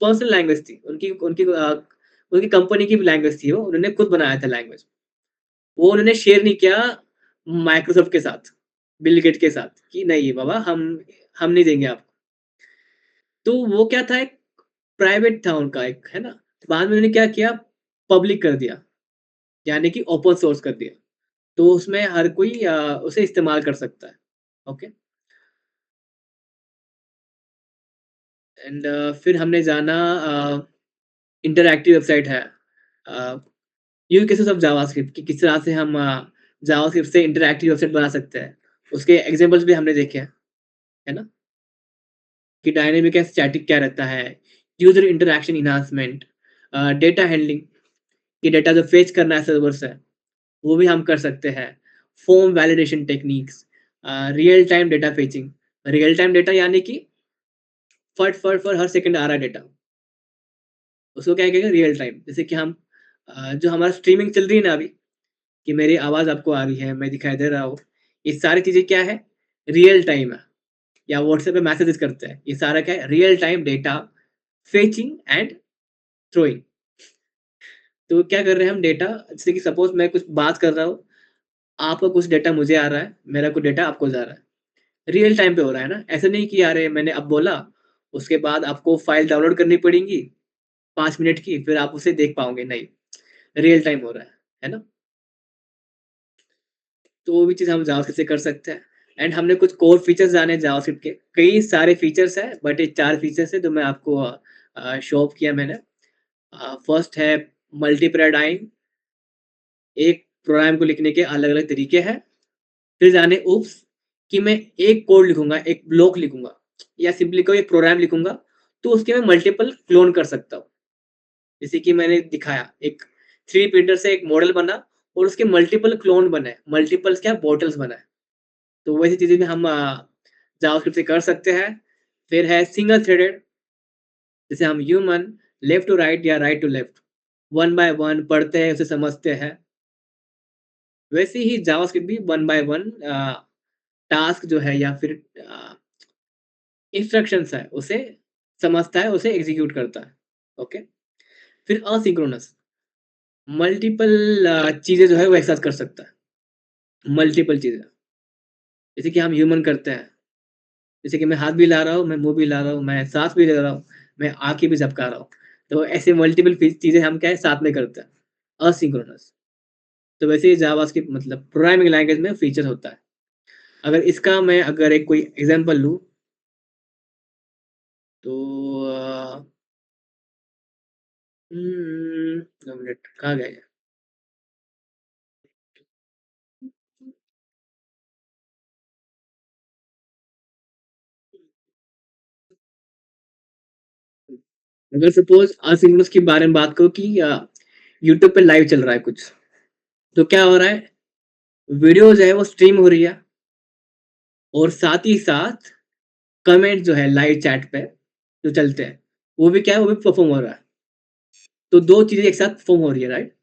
पर्सनल लैंग्वेज थी, उनकी कंपनी की लैंग्वेज थी वो, उन्होंने खुद बनाया था लैंग्वेज। वो उन्होंने शेयर नहीं किया माइक्रोसॉफ्ट के साथ, बिल गेट के साथ कि नहीं बाबा हम नहीं देंगे आपको। तो वो क्या था एक प्राइवेट था उनका एक, है ना? बाद में उन्होंने क्या किया, पब्लिक कर दिया, यानी कि ओपन सोर्स कर दिया। तो उसमें हर कोई उसे इस्तेमाल कर सकता है। ओके? एंड फिर हमने जाना इंटरैक्टिव वेबसाइट है। अ, यूज़ केसेस ऑफ जावास्क्रिप्ट कि किस तरह से हम जावास्क्रिप्ट से इंटरैक्टिव वेबसाइट बना सकते हैं। उसके एग्ज़ाम्पल्स भी हमने देखे हैं, है ना? कि डायनामिक या स्टैटिक क्या रहता है, user interaction enhancement, data handling कि डेटा जो फेच करना है सर्वर से, वो भी हम कर सकते हैं। Form validation techniques, real time data fetching, real time data यानी कि फट हर सेकंड आ रहा है डेटा, उसको क्या कहेंगे रियल टाइम। जैसे कि जो हमारा स्ट्रीमिंग चल रही है ना अभी, कि मेरी आवाज़ आपको आ रही है, मैं दिखाई दे रहा हूँ, ये सारी चीज़ें क्या है, रियल टाइम है। या व्हाट्सएप पे मैसेजेस करते हैं, ये सारा क्या है, real time data fetching and throwing. तो क्या कर रहे हैं हम डेटा, जैसे कि सपोज़ मैं कुछ बात कर रहा हूँ, आपका कुछ डेटा मुझे आ रहा है, मेरा कुछ डेटा आपको जा रहा है। रियल टाइम पे हो रहा है ना, ऐसा नहीं कि अरे मैंने अब बोला, उसके बाद आपको फ़ाइल डाउनलोड करनी पड़ेगी 5 मिनट की, फिर आप उसे देख पाओगे, नहीं, रियल टाइम हो रहा है ना? तो वो भी चीज़ हम जावास्क्रिप्ट से कर सकते हैं। एंड हमने कुछ कोर फीचर्स जाने जावास्क्रिप्ट के, कई सारे फीचर्स हैं, बट ये 4 फीचर्स हैं जो मैं आपको शो ऑफ किया मैंने। फर्स्ट है मल्टी पैराडाइम, एक प्रोग्राम को लिखने के अलग-अलग तरीके हैं। फिर जाने ऊप्स कि मैं एक कोड लिखूँगा, एक ब्लॉक लिखूँगा या सिंपली कोई एक प्रोग्राम लिखूँगा, तो उसके मैं मल्टीपल क्लोन कर सकता हूँ। जैसे कि मैंने दिखाया, एक 3 प्रिंटर से एक मॉडल बना और उसके मल्टीपल क्लोन बने, मल्टीपल्स क्या बॉटल्स बनाए। तो वैसी चीज़ें भी हम जावास्क्रिप्ट से कर सकते हैं। फिर है सिंगल थ्रेडेड, जैसे हम ह्यूमन लेफ्ट टू राइट या right to left, one by one पढ़ते हैं, उसे समझते हैं। वैसे ही जावास्क्रिप्ट भी वन बाय वन टास्क जो है या फिर इंस्ट्रक्शंस है, उसे समझता है, उसे एग्ज़ीक्यूट करता है। ओके? फिर असिंक्रोनस, मल्टीपल चीज़ें जो है वो एक साथ कर सकता है, मल्टीपल चीज़ें। जैसे कि हम ह्यूमन करते हैं, जैसे कि मैं हाथ भी हिला रहा हूँ, मैं मुँह भी हिला रहा हूँ, मैं साँस भी ले रहा हूँ, मैं आँखें भी झपका रहा हूँ। तो ऐसे मल्टीपल चीज़ें हम क्या है साथ में करते हैं, असिंक्रोनस। तो वैसे ही जावास्क्रिप्ट मतलब प्रोग्रामिंग लैंग्वेज में फीचर होता है। अगर इसका मैं अगर एक कोई एग्ज़ाम्पल लूँ, तो अ, 2 मिनट कहाँ गए? अगर सपोज़ असिंक्रोनस के बारे में बात करूँ कि यूट्यूब पे लाइव चल रहा है कुछ, तो क्या हो रहा है, वीडियो जो है वो स्ट्रीम हो रही है और साथ ही साथ कमेंट जो है लाइव चैट पे जो चलते हैं, वो भी क्या है, वो भी परफ़ॉर्म हो रहा है। तो 2 चीज़ें एक साथ परफ़ॉर्म हो रही है, राइट?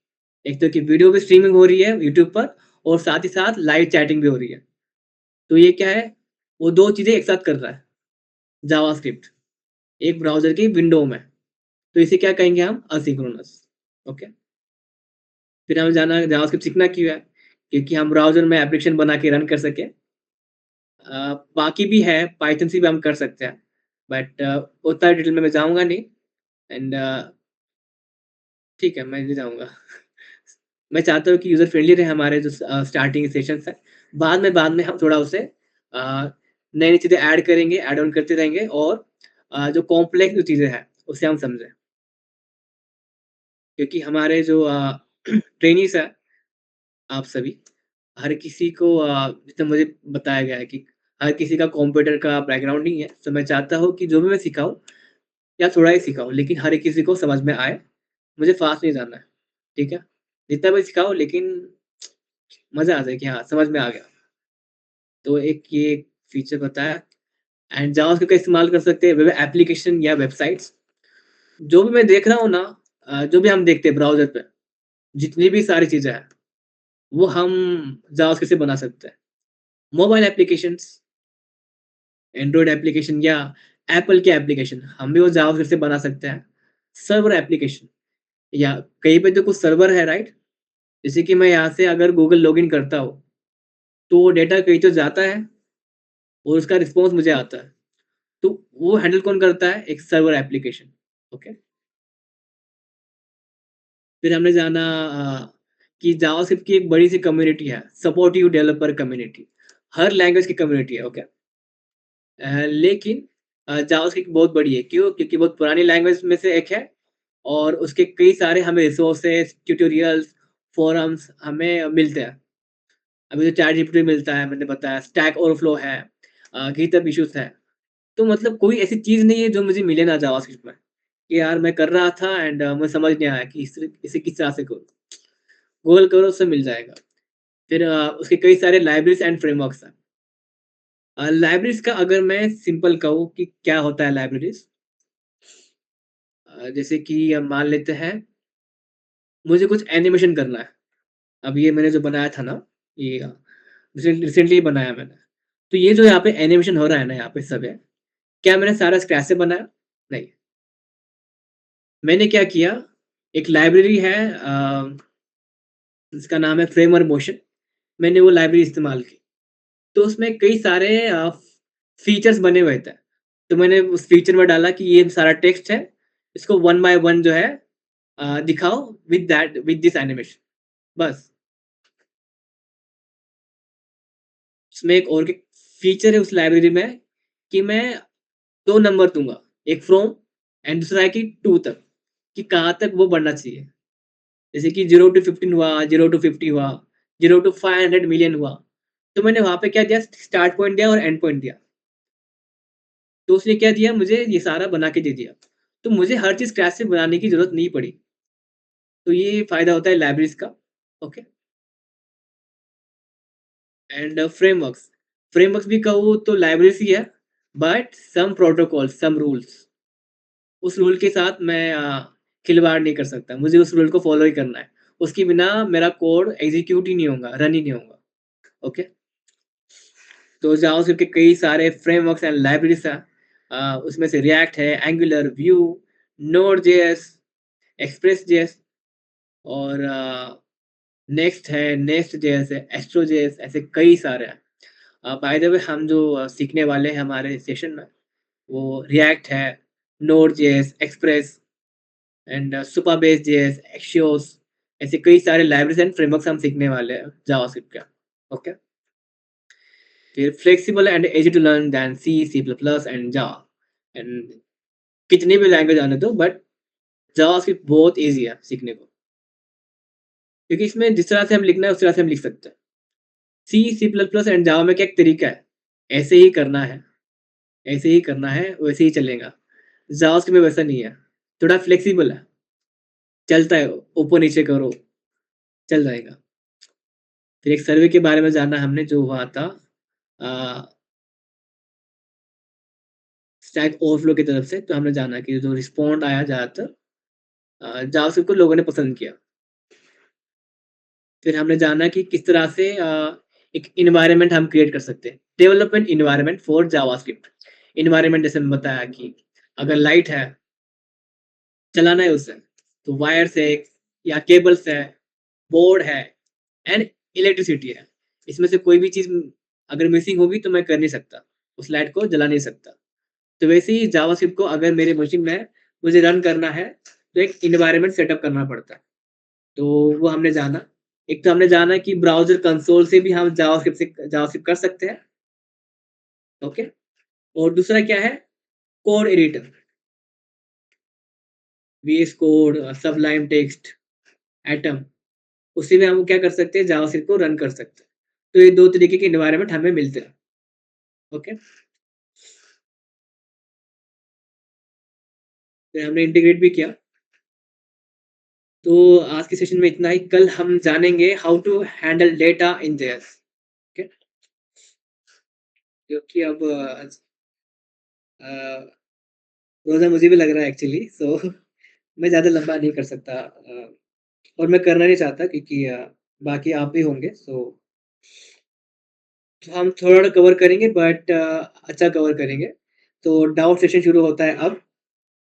एक तो कि वीडियो भी स्ट्रीमिंग हो रही है यूट्यूब पर और साथ ही साथ लाइव चैटिंग भी हो रही है। तो ये क्या है, वो 2 चीज़ें एक साथ कर रहा है, जावास्क्रिप्ट, एक ब्राउज़र की विंडो में। तो इसे क्या कहेंगे हम, असिंक्रोनस। ओके? फिर हमें जाना जावास्क्रिप्ट सीखना क्यों है? क्योंकि हम ब्राउज़र में एप्लीकेशन बना के रन कर सकें। बाकी भी है, पाइथन से भी हम कर सकते हैं, बट उतना डिटेल में मैं जाऊँगा नहीं। एंड ठीक है, मैं नहीं जाऊँगा। मैं चाहता हूँ कि यूज़र फ्रेंडली रहे हमारे जो स्टार्टिंग सेशंस हैं। बाद में हम थोड़ा उसे नई-नई चीज़ें ऐड करेंगे, ऐड ऑन करते रहेंगे और जो कॉम्प्लेक्स जो चीज़ें हैं, उसे हम समझें। क्योंकि हमारे जो ट्रेनीज़ हैं, आप सभी, हर किसी को जितना मुझे बताया गया है कि हर किसी का कंप्यूटर का बैकग्राउंड नहीं है, तो मैं चाहता हूँ कि जो भी मैं सिखाऊँ या थोड़ा ही सिखाऊँ, लेकिन हर किसी को समझ में आए। मुझे फ़ास्ट नहीं जानना है, ठीक है? जितना भी सिखाओ लेकिन मज़ा आ जाए कि हाँ, समझ में आ गया। तो एक ये फीचर बताया एंड जावास्क्रिप्ट का इस्तेमाल कर सकते हैं वेब एप्लीकेशन या वेबसाइट्स। जो भी मैं देख रहा हूँ ना जो भी हम देखते हैं ब्राउज़र पे, जितनी भी सारी चीज़ें हैं, वो हम जावास्क्रिप्ट से बना सकते हैं। मोबाइल एप्लीकेशंस, एंड्रॉयड एप्लीकेशन या एप्पल के एप्लीकेशन, हम भी वो जावास्क्रिप्ट से बना सकते हैं। सर्वर एप्लीकेशन या कहीं पे तो कुछ सर्वर है, राइट? जैसे कि मैं यहाँ से अगर गूगल लॉगिन करता हूँ, तो वो डेटा कहीं तो जाता है और उसका रिस्पॉन्स मुझे आता है। तो वो हैंडल कौन करता है? एक सर्वर एप्लीकेशन, ओके? फिर हमने जाना कि जावास्क्रिप्ट की एक बड़ी-सी कम्युनिटी है, सपोर्टिव डेवलपर कम्युनिटी। हर लैंग्वेज की कम्युनिटी है, ओके? लेकिन जावास्क्रिप्ट बहुत बड़ी है, क्यों? क्योंकि बहुत पुरानी लैंग्वेज में से एक है और उसके कई सारे हमें रिसोर्सेज़, ट्यूटोरियल्स, फोरम्स हमें मिलते हैं। अभी तो चैट जीपीटी मिलता है, मैंने बताया, स्टैक ओवरफ्लो है, गिटहब इश्यूज़ है। तो मतलब कोई ऐसी चीज़ नहीं है जो मुझे मिले ना जावास्क्रिप्ट में, कि यार मैं कर रहा था एंड मुझे समझ नहीं आया कि इसे किस तरह से करूँ। गूगल करो उससे मिल जाएगा। फिर उसके कई सारे लाइब्रेरीज़ एंड फ्रेमवर्क्स हैं। लाइब्रेरीज़ का अगर मैं सिंपल कहूँ कि क्या होता है लाइब्रेरीज़, जैसे कि मान लेते हैं मुझे कुछ एनिमेशन करना है। अब ये मैंने जो बनाया था ना, ये रिसेंटली बनाया मैंने। तो ये जो यहाँ पे एनिमेशन हो रहा है ना यहाँ पे सब है, क्या मैंने सारा स्क्रैच से बनाया? नहीं। मैंने क्या किया, एक लाइब्रेरी है जिसका नाम है फ्रेमर मोशन, मैंने वो लाइब्रेरी इस्तेमाल की। तो उसमें कई सारे फीचर्स बने हुए थे। तो मैंने उस फीचर में डाला कि ये सारा टेक्स्ट है, इसको वन बाय वन जो है दिखाओ विद दिस एनिमेशन, बस। उसमें एक और फीचर है उस लाइब्रेरी में कि मैं 2 नंबर दूँगा, एक फ्रॉम एंड दूसरा है कि टू तक, कि कहाँ तक वो बढ़ना चाहिए। जैसे कि 0 टू 15 हुआ, 0 टू 50 हुआ, 0 टू 500 मिलियन हुआ। तो मैंने वहाँ पे क्या दिया, स्टार्ट पॉइंट दिया और एंड पॉइंट दिया। तो उसने क्या दिया, मुझे ये सारा बना के दे दिया। तो मुझे हर चीज़ क्रैश से बनाने की ज़रूरत नहीं पड़ी। तो ये फ़ायदा होता है लाइब्रेरीज़ का, ओके। एंड फ्रेमवर्क्स, फ्रेमवर्क्स भी कहूँ तो लाइब्रेरीज़ ही है, but some protocols, some rules, उस रूल के साथ मैं खिलवाड़ नहीं कर सकता। मुझे उस रूल को फ़ॉलो ही करना है। उसके बिना मेरा कोड एग्ज़ीक्यूट ही नहीं होगा, रन ही नहीं होगा, ओके। तो जावास्क्रिप्ट के कई सारे फ्रेमवर्क्स एंड लाइब्रेरीज़ हैं। उसमें से रिएक्ट है, angular, view, node JS, express JS और नेक्स्ट है, नेक्स्ट जेएस है, एस्ट्रो जेएस, ऐसे कई सारे हैं। बाय द वे हम जो सीखने वाले हैं हमारे सेशन में, वो रिएक्ट है, Node JS, Express and Supabase JS, Axios, ऐसे कई सारे लाइब्रेरीज़ एंड फ्रेमवर्क्स हम सीखने वाले हैं जावास्क्रिप्ट का, ओके। फिर flexible and easy to learn than C, C plus plus and Java and कितनी भी लैंग्वेज आने दो, बट जावास्क्रिप्ट बहुत ईज़ी है सीखने को। क्योंकि इसमें जिस तरह से हम लिखना है उस तरह से हम लिख सकते हैं। सी, सी प्लस प्लस एंड जावा में क्या एक तरीका है, ऐसे ही करना है, ऐसे ही करना है, वैसे ही चलेगा। जावास्क्रिप्ट में वैसा नहीं है, थोड़ा फ्लेक्सिबल है, चलता है, ऊपर-नीचे करो, चल जाएगा। फिर एक सर्वे के बारे में जाना हमने जो हुआ था अ, स्टैक ओवरफ्लो की तरफ से, तो हमने जाना कि जो रिस्पॉन्ड आया ज़्यादातर जावास्क्रिप्ट को लोगों ने पसंद किया। फिर हमने जाना कि किस तरह से एक एनवायरनमेंट हम क्रिएट कर सकते हैं। Development environment for JavaScript. Environment जैसे मैंने बताया कि अगर लाइट है, चलाना है उसे, तो वायर्स है या केबल्स है, बोर्ड है एंड इलेक्ट्रिसिटी है। इसमें से कोई भी चीज़ अगर मिसिंग होगी तो मैं कर नहीं सकता, उस लाइट को जला नहीं सकता। तो वैसे ही जावास्क्रिप्ट को अगर मेरे मशीन में मुझे रन करना है, तो एक एनवायरनमेंट सेटअप करना पड़ता है। तो वो हमने जाना। एक तो हमने जाना कि ब्राउज़र कंसोल से भी हम जावास्क्रिप्ट कर सकते हैं, ओके? और दूसरा क्या है, code editor, VS Code, Sublime Text, Atom, उसी में हम क्या कर सकते हैं, जावास्क्रिप्ट को रन कर सकते हैं। तो ये 2 तरीके के एनवायरनमेंट हमें मिलते हैं। ओके? फिर हमने इंटीग्रेट भी किया। तो आज के सेशन में इतना ही। कल हम जानेंगे how to handle data in JS. Okay? क्योंकि अब अ, रोज़ा मुझे भी लग रहा है एक्चुअली, सो मैं ज़्यादा लंबा नहीं कर सकता, और मैं करना नहीं चाहता क्योंकि बाकी आप भी होंगे, सो हम थोड़ा कवर करेंगे बट अच्छा कवर करेंगे। तो डाउट सेशन शुरू होता है अब।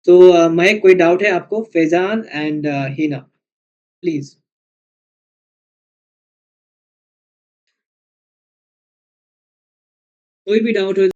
तो मयंक, कोई डाउट है आपको? Faizan and Hina, please. कोई भी डाउट हो